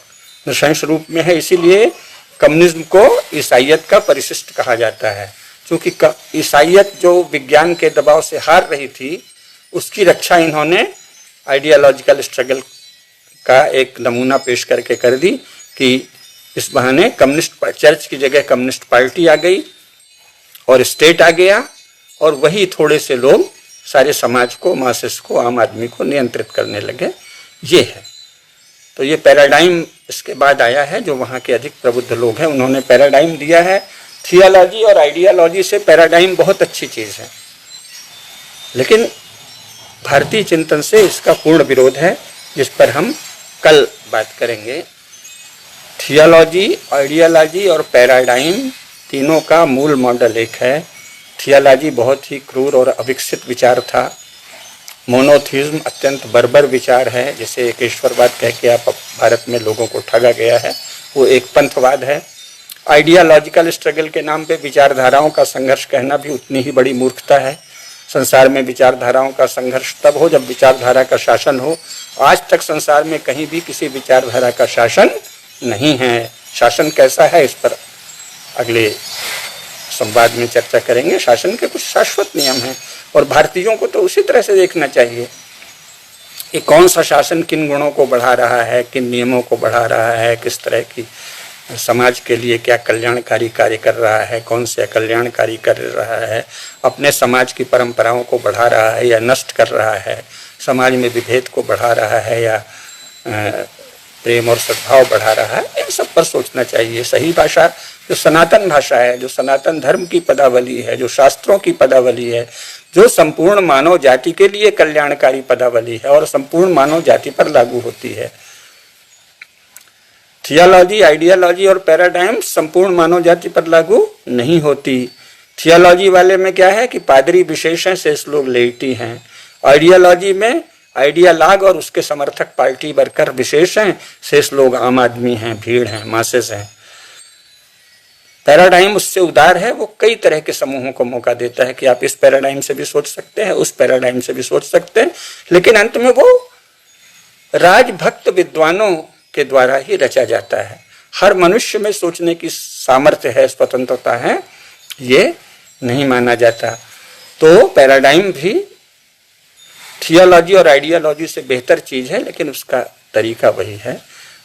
नृशंस रूप में है। इसीलिए कम्युनिज्म को ईसाइयत का परिशिष्ट कहा जाता है, क्योंकि ईसाइयत जो विज्ञान के दबाव से हार रही थी, उसकी रक्षा इन्होंने आइडियोलॉजिकल स्ट्रगल का एक नमूना पेश करके कर दी कि इस बहाने कम्युनिस्ट चर्च की जगह कम्युनिस्ट पार्टी आ गई और स्टेट आ गया, और वही थोड़े से लोग सारे समाज को, मासेस को, आम आदमी को नियंत्रित करने लगे। ये है। तो ये पैराडाइम इसके बाद आया है, जो वहाँ के अधिक प्रबुद्ध लोग हैं उन्होंने पैराडाइम दिया है। थियोलॉजी और आइडियोलॉजी से पैराडाइम बहुत अच्छी चीज़ है, लेकिन भारतीय चिंतन से इसका पूर्ण विरोध है, जिस पर हम कल बात करेंगे। थियोलॉजी, आइडियोलॉजी और पैराडाइम तीनों का मूल मॉडल एक है। थियोलॉजी बहुत ही क्रूर और अविकसित विचार था। मोनोथिज्म अत्यंत बर्बर विचार है, जिसे एक ईश्वरवाद कह के आप भारत में लोगों को ठगा गया है, वो एक पंथवाद है। आइडियोलॉजिकल स्ट्रगल के नाम पे विचारधाराओं का संघर्ष कहना भी उतनी ही बड़ी मूर्खता है। संसार में विचारधाराओं का संघर्ष तब हो जब विचारधारा का शासन हो। आज तक संसार में कहीं भी किसी विचारधारा का शासन नहीं है। शासन कैसा है इस पर अगले संवाद में चर्चा करेंगे। शासन के कुछ शाश्वत नियम हैं और भारतीयों को तो उसी तरह से देखना चाहिए कि कौन सा शासन किन गुणों को बढ़ा रहा है, किन नियमों को बढ़ा रहा है, किस तरह की समाज के लिए क्या कल्याणकारी कार्य कर रहा है, कौन से अकल्याणकारी कर रहा है, अपने समाज की परंपराओं को बढ़ा रहा है या नष्ट कर रहा है, समाज में विभेद को बढ़ा रहा है या प्रेम और सद्भाव बढ़ा रहा है। इन सब पर सोचना चाहिए। सही भाषा जो सनातन भाषा है, जो सनातन धर्म की पदावली है, जो शास्त्रों की पदावली है, जो संपूर्ण मानव जाति के लिए कल्याणकारी पदावली है और संपूर्ण मानव जाति पर लागू होती है। थियोलॉजी, आइडियोलॉजी और पैराडाइम संपूर्ण मानव जाति पर लागू नहीं होती। थियोलॉजी वाले में क्या है कि पादरी विशेष हैं, शेष लोग लेटी हैं। आइडियोलॉजी में आइडियालॉग और उसके समर्थक पार्टी वर्कर विशेष हैं, शेष लोग आम आदमी हैं, भीड़ हैं, मासेस हैं। पैराडाइम उससे उदार है, वो कई तरह के समूहों को मौका देता है कि आप इस पैराडाइम से भी सोच सकते हैं, उस पैराडाइम से भी सोच सकते हैं, लेकिन अंत में वो राजभक्त विद्वानों के द्वारा ही रचा जाता है। हर मनुष्य में सोचने की सामर्थ्य है, स्वतंत्रता है, ये नहीं माना जाता। तो पैराडाइम भी थियोलॉजी और आइडियोलॉजी से बेहतर चीज है, लेकिन उसका तरीका वही है।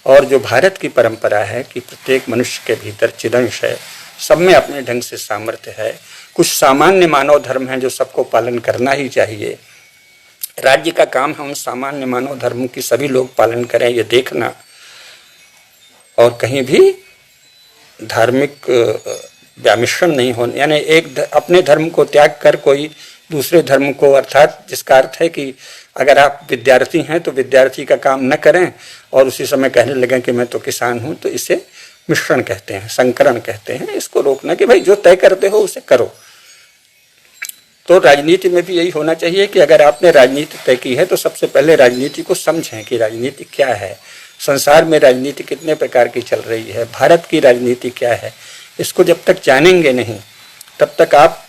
और जो भारत की परंपरा है कि प्रत्येक मनुष्य के भीतर चिदंश है, सब में अपने ढंग से सामर्थ्य है। कुछ सामान्य मानव धर्म है जो सबको पालन करना ही चाहिए। राज्य का काम है उन सामान्य मानव धर्म की सभी लोग पालन करें, ये देखना, और कहीं भी धार्मिक व्यामिश्रण नहीं होने, यानी एक अपने धर्म को त्याग कर कोई दूसरे धर्म को, अर्थात जिसका अर्थ है कि अगर आप विद्यार्थी हैं तो विद्यार्थी का काम न करें और उसी समय कहने लगें कि मैं तो किसान हूं, तो इसे मिश्रण कहते हैं, संकरण कहते हैं। इसको रोकना कि भाई जो तय करते हो उसे करो। तो राजनीति में भी यही होना चाहिए कि अगर आपने राजनीति तय की है तो सबसे पहले राजनीति को समझें कि राजनीति क्या है, संसार में राजनीति कितने प्रकार की चल रही है, भारत की राजनीति क्या है। इसको जब तक जानेंगे नहीं तब तक आप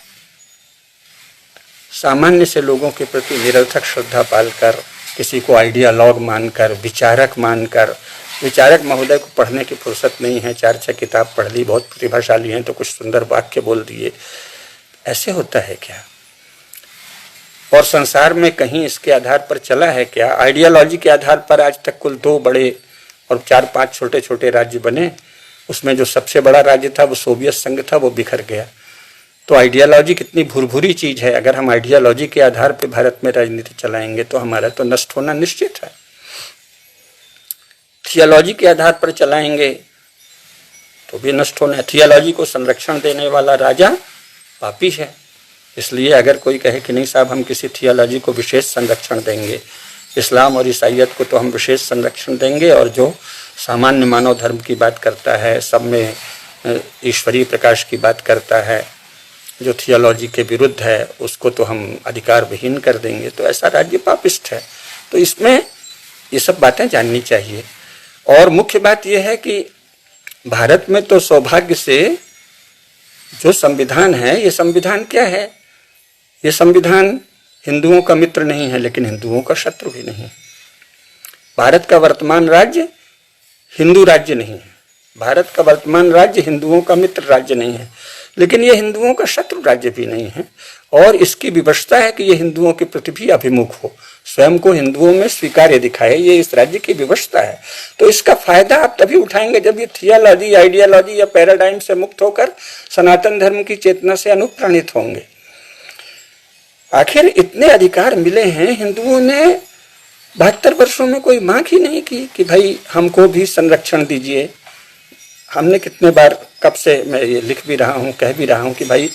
सामान्य से लोगों के प्रति निरर्थक श्रद्धा पालकर, किसी को आइडियालॉग मानकर, विचारक मानकर, विचारक महोदय को पढ़ने की फुर्सत नहीं है, 4-6 किताब पढ़ ली, बहुत प्रतिभाशाली हैं तो कुछ सुंदर वाक्य बोल दिए, ऐसे होता है क्या? और संसार में कहीं इसके आधार पर चला है क्या? आइडियोलॉजी के आधार पर आज तक कुल 2 बड़े और 4-5 छोटे छोटे राज्य बने। उसमें जो सबसे बड़ा राज्य था वो सोवियत संघ था, वो बिखर गया। तो आइडियोलॉजी कितनी भुरभुरी चीज है। अगर हम आइडियोलॉजी के आधार पर भारत में राजनीति चलाएंगे तो हमारा तो नष्ट होना निश्चित है। थियोलॉजी के आधार पर चलाएंगे तो भी नष्ट होना है। थियोलॉजी को संरक्षण देने वाला राजा पापी है। इसलिए अगर कोई कहे कि नहीं साहब हम किसी थियोलॉजी को विशेष संरक्षण देंगे, इस्लाम और ईसाइयत को तो हम विशेष संरक्षण देंगे, और जो सामान्य मानव धर्म की बात करता है, सब में ईश्वरीय प्रकाश की बात करता है, जो थियोलॉजी के विरुद्ध है उसको तो हम अधिकार विहीन कर देंगे, तो ऐसा राज्य पापिष्ट है। तो इसमें ये सब बातें जाननी चाहिए। और मुख्य बात यह है कि भारत में तो सौभाग्य से जो संविधान है, ये संविधान क्या है? ये संविधान हिंदुओं का मित्र नहीं है लेकिन हिंदुओं का शत्रु भी नहीं है। भारत का वर्तमान राज्य हिंदू राज्य नहीं है, भारत का वर्तमान राज्य हिंदुओं का मित्र राज्य नहीं है, लेकिन ये हिंदुओं का शत्रु राज्य भी नहीं है। और इसकी विवशता है कि ये हिंदुओं के प्रति भी अभिमुख हो, स्वयं को हिंदुओं में स्वीकार्य दिखाए, ये इस राज्य की विवशता है। तो इसका फायदा आप तभी उठाएंगे जब ये थियोलॉजी, आइडियोलॉजी या पैराडाइम से मुक्त होकर सनातन धर्म की चेतना से अनुप्राणित होंगे। आखिर इतने अधिकार मिले हैं, हिंदुओं ने 72 वर्षों में कोई मांग ही नहीं की कि भाई हमको भी संरक्षण दीजिए। हमने कितने बार, कब से मैं ये लिख भी रहा हूँ, कह भी रहा हूँ कि भाई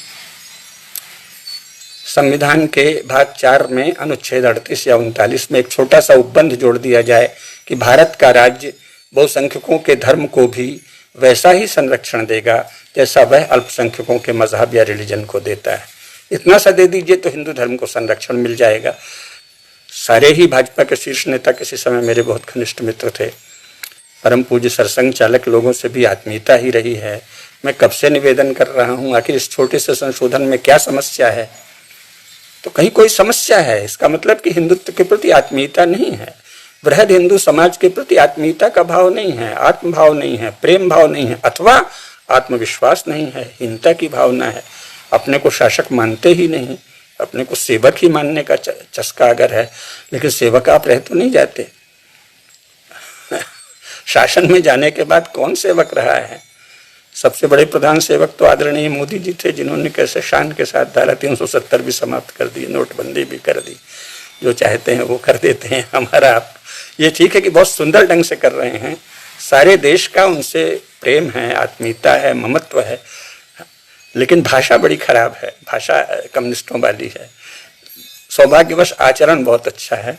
संविधान के भाग 4 में अनुच्छेद 38 या 39 में एक छोटा सा उपबंध जोड़ दिया जाए कि भारत का राज्य बहुसंख्यकों के धर्म को भी वैसा ही संरक्षण देगा जैसा वह अल्पसंख्यकों के मजहब या रिलीजन को देता है। इतना सा दे दीजिए तो हिंदू धर्म को संरक्षण मिल जाएगा। सारे ही भाजपा के शीर्ष नेता किसी समय मेरे बहुत घनिष्ठ मित्र थे। परम पूज्य सरसंघ चालक लोगों से भी आत्मीयता ही रही है। मैं कब से निवेदन कर रहा हूं, आखिर इस छोटे से संशोधन में क्या समस्या है? तो कहीं कोई समस्या है, इसका मतलब कि हिंदुत्व के प्रति आत्मीयता नहीं है, वृहद हिंदू समाज के प्रति आत्मीयता का भाव नहीं है, आत्म भाव नहीं है, प्रेम भाव नहीं है, अथवा आत्मविश्वास नहीं है, हीनता की भावना है। अपने को शासक मानते ही नहीं, अपने को सेवक ही मानने का चस्का अगर है, लेकिन सेवक आप रह तो नहीं जाते। शासन में जाने के बाद कौन सेवक रहा है? सबसे बड़े प्रधान सेवक तो आदरणीय मोदी जी थे, जिन्होंने कैसे शान के साथ धारा 370 भी समाप्त कर दी, नोटबंदी भी कर दी। जो चाहते हैं वो कर देते हैं। हमारा आप ये ठीक है कि बहुत सुंदर ढंग से कर रहे हैं, सारे देश का उनसे प्रेम है, आत्मीयता है, ममत्व है, लेकिन भाषा बड़ी खराब है, भाषा कम्युनिस्टों वाली है। सौभाग्यवश आचरण बहुत अच्छा है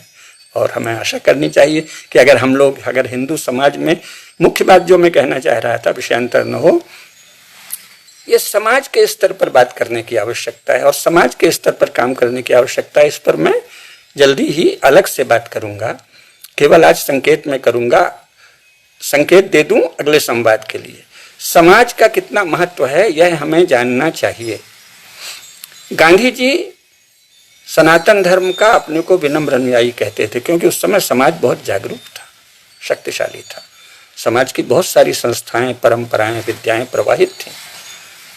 और हमें आशा करनी चाहिए कि अगर हम लोग, अगर हिंदू समाज में, मुख्य बात जो मैं कहना चाह रहा था, विषयांतर न हो, ये समाज के स्तर पर बात करने की आवश्यकता है और समाज के स्तर पर काम करने की आवश्यकता है। इस पर मैं जल्दी ही अलग से बात करूंगा, केवल आज संकेत में करूंगा, संकेत दे दूं अगले संवाद के लिए। समाज का कितना महत्व है यह हमें जानना चाहिए। गांधी जी सनातन धर्म का अपने को विनम्र अनुयायी कहते थे, क्योंकि उस समय समाज बहुत जागरूक था, शक्तिशाली था। समाज की बहुत सारी संस्थाएं, परंपराएं, विद्याएं प्रवाहित थीं।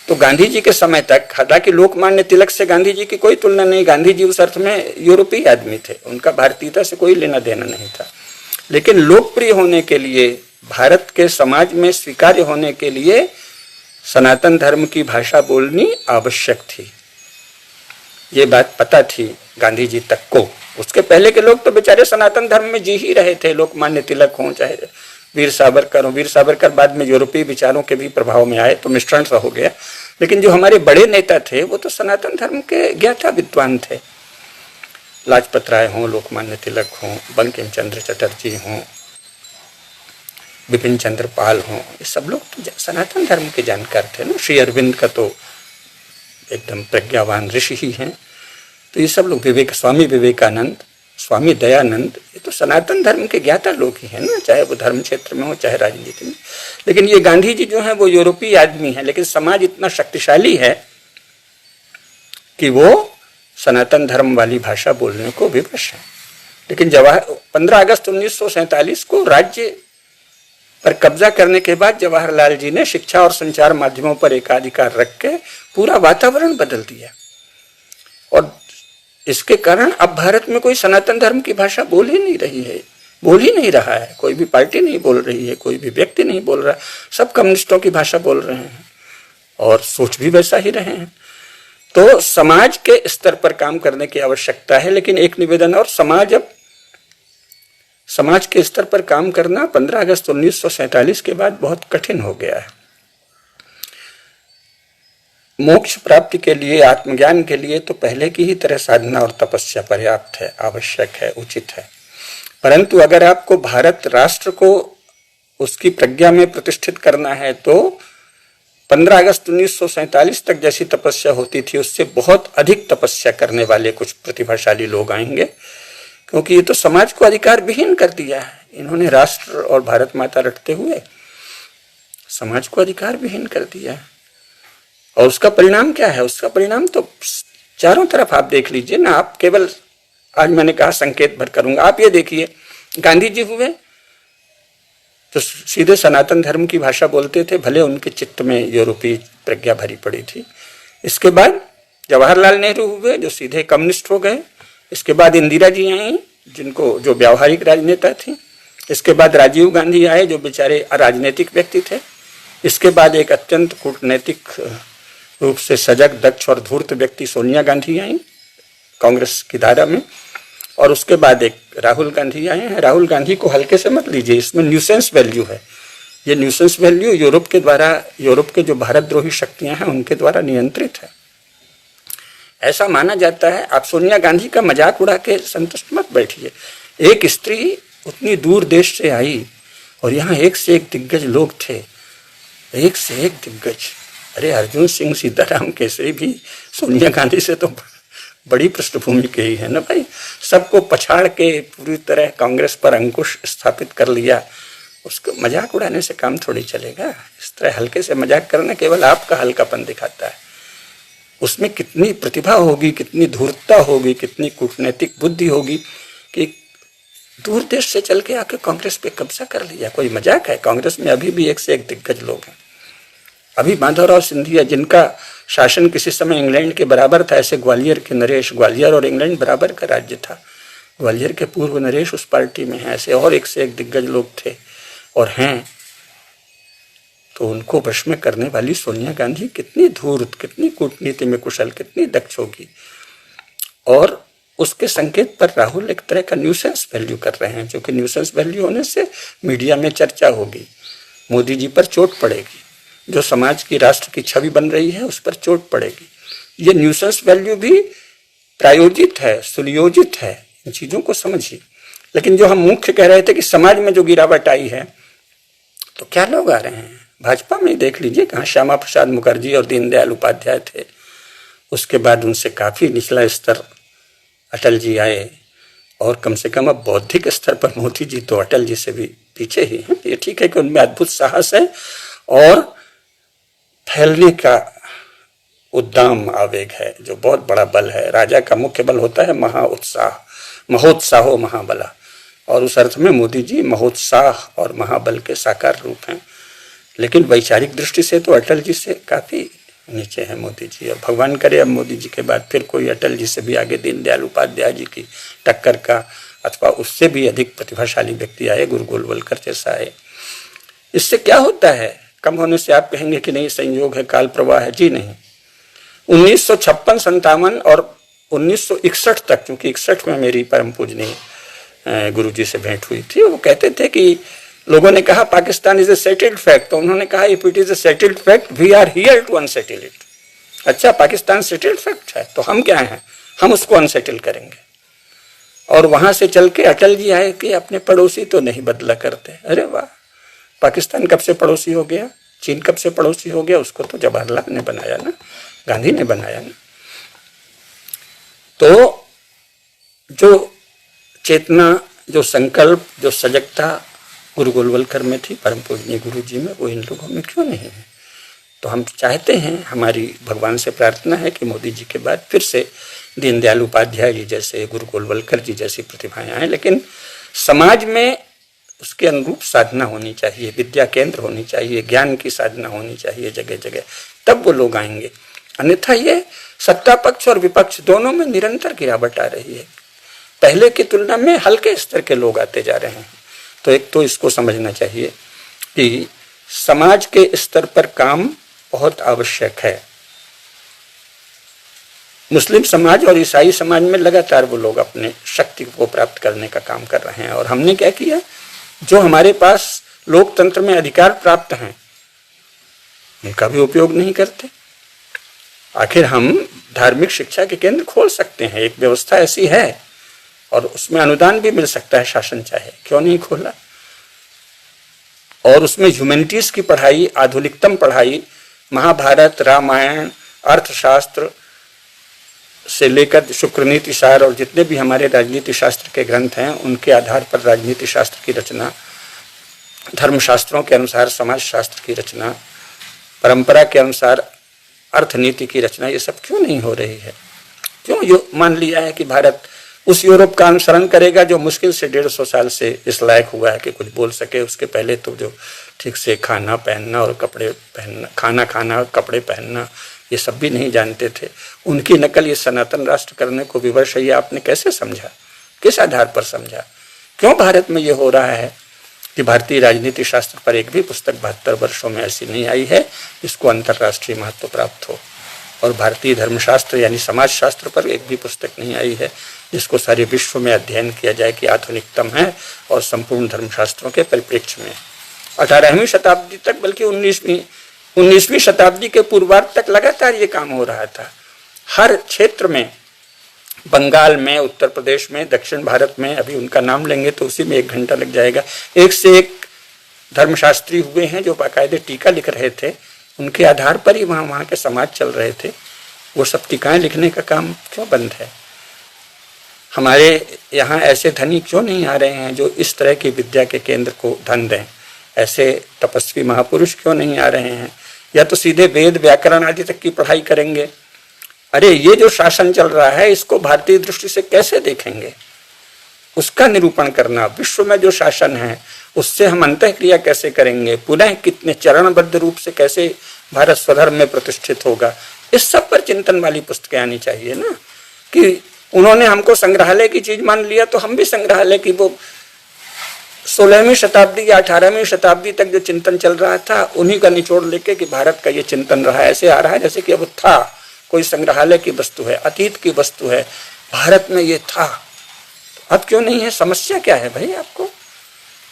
तो गांधी जी के समय तक, हालांकि लोकमान्य तिलक से गांधी जी की कोई तुलना नहीं, गांधी जी उस अर्थ में यूरोपीय आदमी थे, उनका भारतीयता से कोई लेना देना नहीं था, लेकिन लोकप्रिय होने के लिए, भारत के समाज में स्वीकार्य होने के लिए सनातन धर्म की भाषा बोलनी आवश्यक थी। ये बात पता थी गांधी जी तक को। उसके पहले के लोग तो बेचारे सनातन धर्म में जी ही रहे थे, लोकमान्य तिलक हों चाहे वीर सावरकर हो। वीर सावरकर बाद में यूरोपीय विचारों के भी प्रभाव में आए तो मिश्रण सा हो गया, लेकिन जो हमारे बड़े नेता थे वो तो सनातन धर्म के ज्ञाता विद्वान थे। लाजपत राय हों, लोकमान्य तिलक हों, बंकिम चंद्र चटर्जी हों, विपिन चंद्र पाल हों, ये सब लोग तो सनातन धर्म के जानकार थे ना। श्री अरविंद का तो एकदम प्रज्ञावान ऋषि ही हैं। तो ये सब लोग, स्वामी विवेकानंद, स्वामी दयानंद, ये तो सनातन धर्म के ज्ञाता लोग ही हैं ना, चाहे वो धर्म क्षेत्र में हो चाहे राजनीति में। लेकिन ये गांधी जी जो हैं वो यूरोपीय आदमी हैं, लेकिन समाज इतना शक्तिशाली है कि वो सनातन धर्म वाली भाषा बोलने को विवश है। लेकिन 15 अगस्त 1947 को राज्य पर कब्जा करने के बाद जवाहरलाल जी ने शिक्षा और संचार माध्यमों पर एकाधिकार रख के पूरा वातावरण बदल दिया, और इसके कारण अब भारत में कोई सनातन धर्म की भाषा बोल ही नहीं रही है, बोल ही नहीं रहा है। कोई भी पार्टी नहीं बोल रही है, कोई भी व्यक्ति नहीं बोल रहा, सब कम्युनिस्टों की भाषा बोल रहे हैं और सोच भी वैसा ही रहे हैं। तो समाज के स्तर पर काम करने की आवश्यकता है। लेकिन एक निवेदन और, समाज के स्तर पर काम करना 15 अगस्त 1947 के बाद बहुत कठिन हो गया है। मोक्ष प्राप्ति के लिए, आत्मज्ञान के लिए तो पहले की ही तरह साधना और तपस्या पर्याप्त है, आवश्यक है, उचित है। परंतु अगर आपको भारत राष्ट्र को उसकी प्रज्ञा में प्रतिष्ठित करना है तो 15 अगस्त 1947 तक जैसी तपस्या होती थी उससे बहुत अधिक तपस्या करने वाले कुछ प्रतिभाशाली लोग आएंगे, क्योंकि ये तो समाज को अधिकार विहीन कर दिया है। इन्होंने राष्ट्र और भारत माता रटते हुए समाज को अधिकार विहीन कर दिया है। और उसका परिणाम क्या है? उसका परिणाम तो चारों तरफ आप देख लीजिए ना। आप केवल, आज मैंने कहा संकेत भर करूंगा, आप ये देखिए, गांधी जी हुए तो सीधे सनातन धर्म की भाषा बोलते थे, भले उनके चित्त में यूरोपीय प्रज्ञा भरी पड़ी थी। इसके बाद जवाहरलाल नेहरू हुए जो सीधे कम्युनिस्ट हो गए। इसके बाद इंदिरा जी आई जो व्यावहारिक राजनेता थी। इसके बाद राजीव गांधी आए जो बेचारे अराजनीतिक व्यक्ति थे। इसके बाद एक अत्यंत कूटनैतिक रूप से सजग, दक्ष और धूर्त व्यक्ति सोनिया गांधी आई कांग्रेस की धारा में। और उसके बाद एक राहुल गांधी आए हैं। राहुल गांधी को हल्के से मत लीजिए, इसमें न्यूसेंस वैल्यू है। ये न्यूसेंस वैल्यू यूरोप के द्वारा, यूरोप के जो भारत द्रोही शक्तियां हैं उनके द्वारा नियंत्रित है, ऐसा माना जाता है। आप सोनिया गांधी का मजाक उड़ा के संतुष्ट मत बैठिए। एक स्त्री उतनी दूर देश से आई और यहाँ एक से एक दिग्गज लोग थे, एक से एक दिग्गज। अरे अर्जुन सिंह सीताराम केसरी भी सोनिया गांधी से तो बड़ी पृष्ठभूमि के ही है ना भाई। सबको पछाड़ के पूरी तरह कांग्रेस पर अंकुश स्थापित कर लिया। उसको मजाक उड़ाने से काम थोड़ी चलेगा। इस तरह हल्के से मजाक करना केवल आपका हल्कापन दिखाता है। उसमें कितनी प्रतिभा होगी, कितनी धूर्तता होगी, कितनी कूटनैतिक बुद्धि होगी कि दूर देश से चल के आके कांग्रेस पे कब्जा कर लिया। कोई मजाक है? कांग्रेस में अभी भी एक से एक दिग्गज लोग हैं। अभी माधवराव सिंधिया, जिनका शासन किसी समय इंग्लैंड के बराबर था, ऐसे ग्वालियर के नरेश, ग्वालियर और इंग्लैंड बराबर का राज्य था, ग्वालियर के पूर्व नरेश उस पार्टी में हैं। ऐसे और एक से एक दिग्गज लोग थे और हैं। तो उनको वश में करने वाली सोनिया गांधी कितनी धूर्त, कितनी कूटनीति में कुशल, कितनी दक्ष होगी। और उसके संकेत पर राहुल एक तरह का न्यूसेंस वैल्यू कर रहे हैं, जो कि न्यूसेंस वैल्यू होने से मीडिया में चर्चा होगी, मोदी जी पर चोट पड़ेगी, जो समाज की, राष्ट्र की छवि बन रही है उस पर चोट पड़ेगी। ये न्यूसेंस वैल्यू भी प्रायोजित है, सुनियोजित है। इन चीजों को समझिए। लेकिन जो हम मुख्य कह रहे थे कि समाज में जो गिरावट आई है, तो क्या लोग आ रहे हैं? भाजपा में देख लीजिए, कहाँ श्यामा प्रसाद मुखर्जी और दीनदयाल उपाध्याय थे। उसके बाद उनसे काफी निचला स्तर अटल जी आए, और कम से कम अब बौद्धिक स्तर पर मोदी जी तो अटल जी से भी पीछे ही हैं। ये ठीक है कि उनमें अद्भुत साहस है और फैलने का उद्दाम आवेग है, जो बहुत बड़ा बल है। राजा का मुख्य बल होता है महा उत्साह, महोत्साहो महाबला, और उस अर्थ में मोदी जी महोत्साह और महाबल के साकार रूप हैं। लेकिन वैचारिक दृष्टि से तो अटल जी से काफी नीचे है मोदी जी। और भगवान करे अब मोदी जी के बाद फिर कोई अटल जी से भी आगे दीनदयाल उपाध्याय जी की टक्कर का, अथवा उससे भी अधिक प्रतिभाशाली व्यक्ति आए, गुरु गोलवलकर जैसा आए। इससे क्या होता है? कम होने से आप कहेंगे कि नहीं संयोग है, काल प्रवाह है। जी नहीं। 1956-57 और 1961 तक, क्योंकि 61 में मेरी परम पूजनीय गुरु जी से भेंट हुई थी, वो कहते थे कि लोगों ने कहा Pakistan is a settled fact, तो उन्होंने कहा if it is a settled fact we are here to unsettle it. अच्छा, पाकिस्तान सेटल्ड फैक्ट है तो हम क्या हैं? हम उसको अनसेटल करेंगे। और वहां से चल के अटल जी आए कि अपने पड़ोसी तो नहीं बदला करते। अरे वाह, पाकिस्तान कब से पड़ोसी हो गया? चीन कब से पड़ोसी हो गया? उसको तो जवाहरलाल ने बनाया ना, गांधी ने बनाया ना। तो जो चेतना, जो संकल्प, जो सजगता गुरु गोलवलकर में थी, परम पूजनीय गुरु जी में, वो इन लोगों में क्यों नहीं है? तो हम चाहते हैं, हमारी भगवान से प्रार्थना है कि मोदी जी के बाद फिर से दीनदयाल उपाध्याय जी जैसे, गुरु गोलवलकर जी जैसी प्रतिभाएं आए। लेकिन समाज में उसके अनुरूप साधना होनी चाहिए, विद्या केंद्र होनी चाहिए, ज्ञान की साधना होनी चाहिए जगह जगह, तब वो लोग आएंगे। अन्यथा ये सत्ता पक्ष और विपक्ष दोनों में निरंतर गिरावट आ रही है। पहले की तुलना में हल्के स्तर के लोग आते जा रहे हैं। तो एक तो इसको समझना चाहिए कि समाज के स्तर पर काम बहुत आवश्यक है। मुस्लिम समाज और ईसाई समाज में लगातार वो लोग अपने शक्ति को प्राप्त करने का काम कर रहे हैं, और हमने क्या किया? जो हमारे पास लोकतंत्र में अधिकार प्राप्त हैं उनका भी उपयोग नहीं करते। आखिर हम धार्मिक शिक्षा के केंद्र खोल सकते हैं, एक व्यवस्था ऐसी है, और उसमें अनुदान भी मिल सकता है, शासन चाहे, क्यों नहीं खोला? और उसमें ह्यूमैनिटीज की पढ़ाई, आधुनिकतम पढ़ाई, महाभारत, रामायण, अर्थशास्त्र से लेकर शुक्रनीति सार और जितने भी हमारे राजनीति शास्त्र के ग्रंथ हैं, उनके आधार पर राजनीति शास्त्र की रचना, धर्मशास्त्रों के अनुसार समाज शास्त्र की रचना, परंपरा के अनुसार अर्थनीति की रचना, ये सब क्यों नहीं हो रही है? क्यों यो मान लिया है कि भारत उस यूरोप का अनुसरण करेगा जो मुश्किल से 150 साल से इस लायक हुआ है कि कुछ बोल सके। उसके पहले तो जो ठीक से खाना पहनना और कपड़े पहनना, खाना खाना और कपड़े पहनना, ये सब भी नहीं जानते थे। उनकी नकल ये सनातन राष्ट्र करने को विवश है। ये आपने कैसे समझा? किस आधार पर समझा? क्यों भारत में ये हो रहा है कि भारतीय राजनीति शास्त्र पर एक भी पुस्तक 72 वर्षों में ऐसी नहीं आई है जिसको अंतर्राष्ट्रीय महत्व प्राप्त हो? और भारतीय धर्मशास्त्र यानी समाजशास्त्र पर एक भी पुस्तक नहीं आई है जिसको सारे विश्व में अध्ययन किया जाए कि आधुनिकतम है और संपूर्ण धर्मशास्त्रों के परिप्रेक्ष्य में। 18वीं शताब्दी तक, बल्कि 19वीं शताब्दी के पूर्वार्ध तक लगातार ये काम हो रहा था। हर क्षेत्र में, बंगाल में, उत्तर प्रदेश में, दक्षिण भारत में, अभी उनका नाम लेंगे तो उसी में 1 घंटा लग जाएगा। एक से एक धर्मशास्त्री हुए हैं जो बाकायदे टीका लिख रहे थे, उनके आधार पर ही वहाँ के समाज चल रहे थे। वो सब टीकाएं लिखने का काम क्यों बंद है? हमारे यहाँ ऐसे धनी क्यों नहीं आ रहे हैं जो इस तरह की विद्या के केंद्र को धन दें? ऐसे तपस्वी महापुरुष क्यों नहीं आ रहे हैं? या तो सीधे वेद व्याकरण आदि तक की पढ़ाई करेंगे। अरे ये जो शासन चल रहा है इसको भारतीय दृष्टि से कैसे देखेंगे? उसका निरूपण करना, विश्व में जो शासन है उससे हम अंतःक्रिया कैसे करेंगे, पुनः कितने चरणबद्ध रूप से कैसे भारत स्वधर्म में प्रतिष्ठित होगा, इस सब पर चिंतन वाली पुस्तकें आनी चाहिए ना। कि उन्होंने हमको संग्रहालय की चीज मान लिया तो हम भी संग्रहालय की, वो 16वीं शताब्दी या 18वीं शताब्दी तक जो चिंतन चल रहा था उन्हीं का निचोड़ लेके कि भारत का ये चिंतन रहा, ऐसे आ रहा है जैसे कि अब था, कोई संग्रहालय की वस्तु है, अतीत की वस्तु है, भारत में ये था, अब क्यों नहीं है? समस्या क्या है भाई आपको?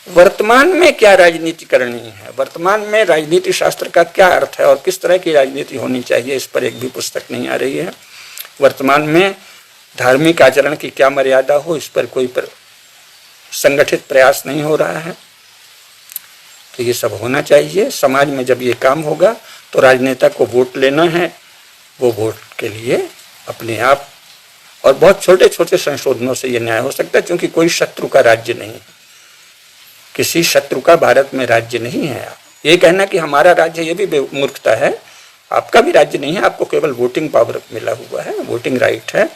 वर्तमान में क्या राजनीति करनी है, वर्तमान में राजनीति शास्त्र का क्या अर्थ है और किस तरह की राजनीति होनी चाहिए, इस पर एक भी पुस्तक नहीं आ रही है। वर्तमान में धार्मिक आचरण की क्या मर्यादा हो, इस पर कोई संगठित प्रयास नहीं हो रहा है। तो ये सब होना चाहिए। समाज में जब ये काम होगा तो राजनेता को वोट लेना है, वो वोट के लिए अपने आप और बहुत छोटे छोटे संशोधनों से ये न्याय हो सकता है, क्योंकि कोई शत्रु का राज्य नहीं है, किसी शत्रु का भारत में राज्य नहीं है। ये कहना कि हमारा राज्य, ये भी मूर्खता है। आपका भी राज्य नहीं है, आपको केवल वोटिंग पावर मिला हुआ है, वोटिंग राइट है,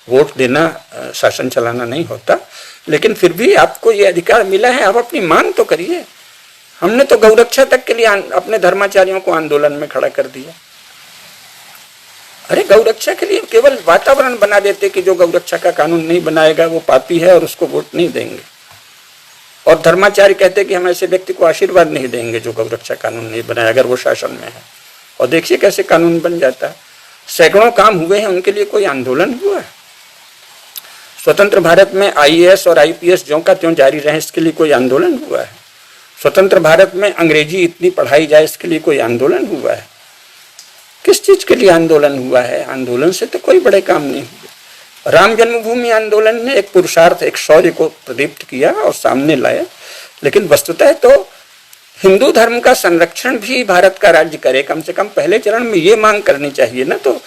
वोट देना शासन चलाना नहीं होता, लेकिन फिर भी आपको ये अधिकार मिला है, आप अपनी मांग तो करिए। हमने तो गौरक्षा तक के लिए अपने धर्माचार्यों को आंदोलन में खड़ा कर दिया। अरे गौरक्षा के लिए केवल वातावरण बना देते कि जो गौरक्षा का कानून नहीं बनाएगा वो पापी है और उसको वोट नहीं देंगे, और धर्माचार्य कहते कि हम ऐसे व्यक्ति को आशीर्वाद नहीं देंगे जो गौरक्षा कानून नहीं बनाए अगर वो शासन में है। और देखिए कैसे कानून बन जाता है। सैकड़ों काम हुए हैं, उनके लिए कोई आंदोलन हुआ है? स्वतंत्र भारत में IAS और IPS ज्यों का त्यों जारी रहे, इसके लिए कोई आंदोलन हुआ है? स्वतंत्र भारत में अंग्रेजी इतनी पढ़ाई जाए, इसके लिए कोई आंदोलन हुआ है? किस चीज के लिए आंदोलन हुआ है? आंदोलन से तो कोई बड़े काम नहीं हुए। राम जन्मभूमि आंदोलन ने एक पुरुषार्थ, एक शौर्य को प्रदीप्त किया और सामने लाया, लेकिन वस्तुतः तो हिंदू धर्म का संरक्षण भी भारत का राज्य करे, कम से कम पहले चरण में ये मांग करनी चाहिए ना। तो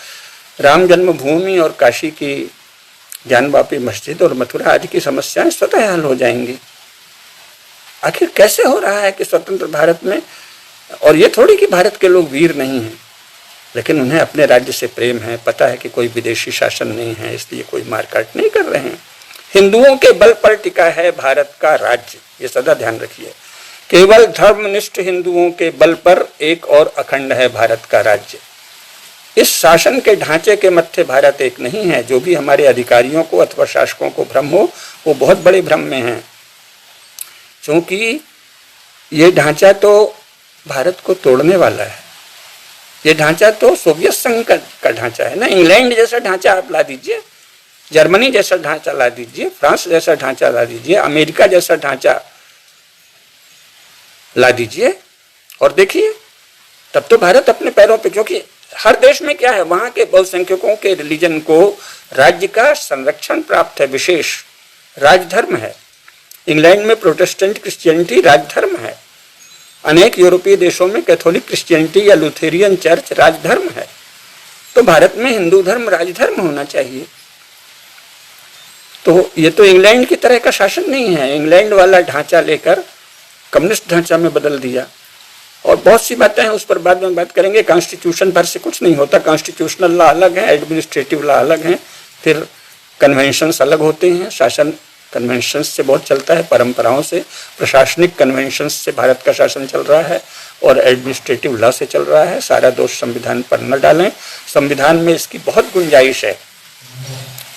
राम जन्मभूमि और काशी की ज्ञानवापी मस्जिद और मथुरा आदि की समस्याएं स्वतः हल हो जाएंगी। आखिर कैसे हो रहा है कि स्वतंत्र भारत में, और ये थोड़ी कि भारत के लोग वीर नहीं हैं, लेकिन उन्हें अपने राज्य से प्रेम है, पता है कि कोई विदेशी शासन नहीं है, इसलिए कोई मारकाट नहीं कर रहे हैं। हिंदुओं के बल पर टिका है भारत का राज्य, ये सदा ध्यान रखिए। केवल धर्मनिष्ठ हिंदुओं के बल पर एक और अखंड है भारत का राज्य। इस शासन के ढांचे के मध्य भारत एक नहीं है। जो भी हमारे अधिकारियों को अथवा शासकों को भ्रम हो, वो बहुत बड़े भ्रम में हैं, क्योंकि ये ढांचा तो भारत को तोड़ने वाला है। ये ढांचा तो सोवियत संघ का ढांचा है ना। इंग्लैंड जैसा ढांचा आप ला दीजिए, जर्मनी जैसा ढांचा ला दीजिए, फ्रांस जैसा ढांचा ला दीजिए, अमेरिका जैसा ढांचा ला दीजिए और देखिए, तब तो भारत अपने पैरों पे, क्योंकि हर देश में क्या है, वहां के बहुसंख्यकों के रिलीजन को राज्य का संरक्षण प्राप्त है, विशेष राजधर्म है। इंग्लैंड में प्रोटेस्टेंट क्रिश्चियनिटी राजधर्म है। अनेक यूरोपीय देशों में कैथोलिक क्रिश्चियनिटी या लुथेरियन चर्च राजधर्म है। तो भारत में हिंदू धर्म राजधर्म होना चाहिए। तो ये तो इंग्लैंड की तरह का शासन नहीं है। इंग्लैंड वाला ढांचा लेकर कम्युनिस्ट ढांचा में बदल दिया, और बहुत सी बातें हैं, उस पर बाद में बात करेंगे। कॉन्स्टिट्यूशन भर से कुछ नहीं होता। कॉन्स्टिट्यूशनल लॉ अलग है, एडमिनिस्ट्रेटिव लॉ अलग है, फिर कन्वेंशंस अलग होते हैं। शासन कन्वेंशंस से बहुत चलता है, परंपराओं से। प्रशासनिक कन्वेंशंस से भारत का शासन चल रहा है और एडमिनिस्ट्रेटिव लॉ से चल रहा है। सारा दोष संविधान पर न डालें। संविधान में इसकी बहुत गुंजाइश है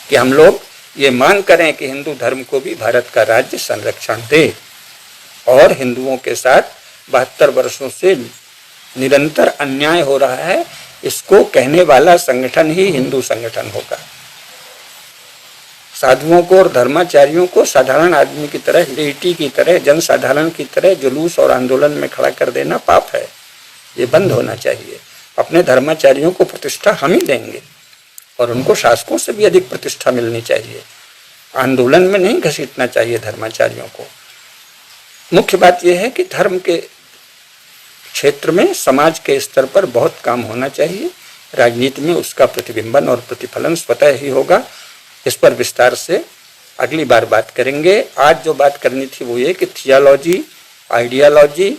कि हम लोग ये मांग करें कि हिंदू धर्म को भी भारत का राज्य संरक्षण दे, और हिंदुओं के साथ 72 वर्षों से निरंतर अन्याय हो रहा है, इसको कहने वाला संगठन ही हिंदू संगठन होगा। साधुओं को और धर्माचार्यों को साधारण आदमी की तरह, लेटी की तरह, जनसाधारण की तरह जुलूस और आंदोलन में खड़ा कर देना पाप है। ये बंद होना चाहिए। अपने धर्माचार्यों को प्रतिष्ठा हम ही देंगे और उनको शासकों से भी अधिक प्रतिष्ठा मिलनी चाहिए। आंदोलन में नहीं घसीटना चाहिए धर्माचार्यों को। मुख्य बात यह है कि धर्म के क्षेत्र में समाज के स्तर पर बहुत काम होना चाहिए। राजनीति में उसका प्रतिबिंबन और प्रतिफलन स्वतः ही होगा। इस पर विस्तार से अगली बार बात करेंगे। आज जो बात करनी थी वो ये कि थियोलॉजी, आइडियोलॉजी,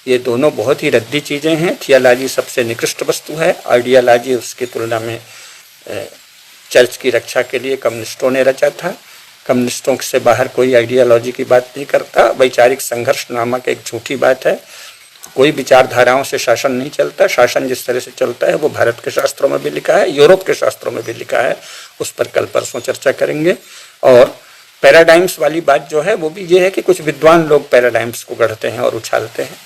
ये दोनों बहुत ही रद्दी चीज़ें हैं। थियोलॉजी सबसे निकृष्ट वस्तु है, आइडियोलॉजी उसकी तुलना में चर्च की रक्षा के लिए कम्युनिस्टों ने रचा था। कम्युनिस्टों से बाहर कोई आइडियोलॉजी की बात नहीं करता। वैचारिक संघर्ष नामक एक झूठी बात है। कोई विचारधाराओं से शासन नहीं चलता। शासन जिस तरह से चलता है वो भारत के शास्त्रों में भी लिखा है, यूरोप के शास्त्रों में भी लिखा है। उस पर कल परसों चर्चा करेंगे। और पैराडाइम्स वाली बात जो है वो भी ये है कि कुछ विद्वान लोग पैराडाइम्स को गढ़ते हैं और उछालते हैं।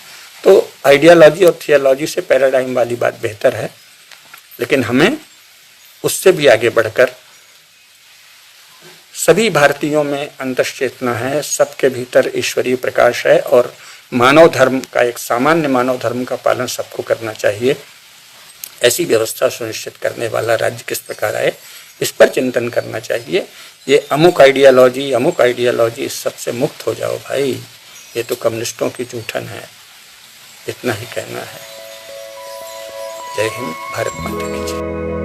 तो आइडियोलॉजी और थियोलॉजी से पैराडाइम वाली बात बेहतर है, लेकिन हमें उससे भी आगे बढ़कर सभी भारतीयों में अंतश्चेतना है, सबके भीतर ईश्वरीय प्रकाश है और मानव धर्म का, एक सामान्य मानव धर्म का पालन सबको करना चाहिए। ऐसी व्यवस्था सुनिश्चित करने वाला राज्य किस प्रकार आए, इस पर चिंतन करना चाहिए। ये अमुक आइडियोलॉजी इस सबसे मुक्त हो जाओ भाई, ये तो कम्युनिस्टों की जूठन है। इतना ही कहना है। जय हिंद, भारत माता की जय।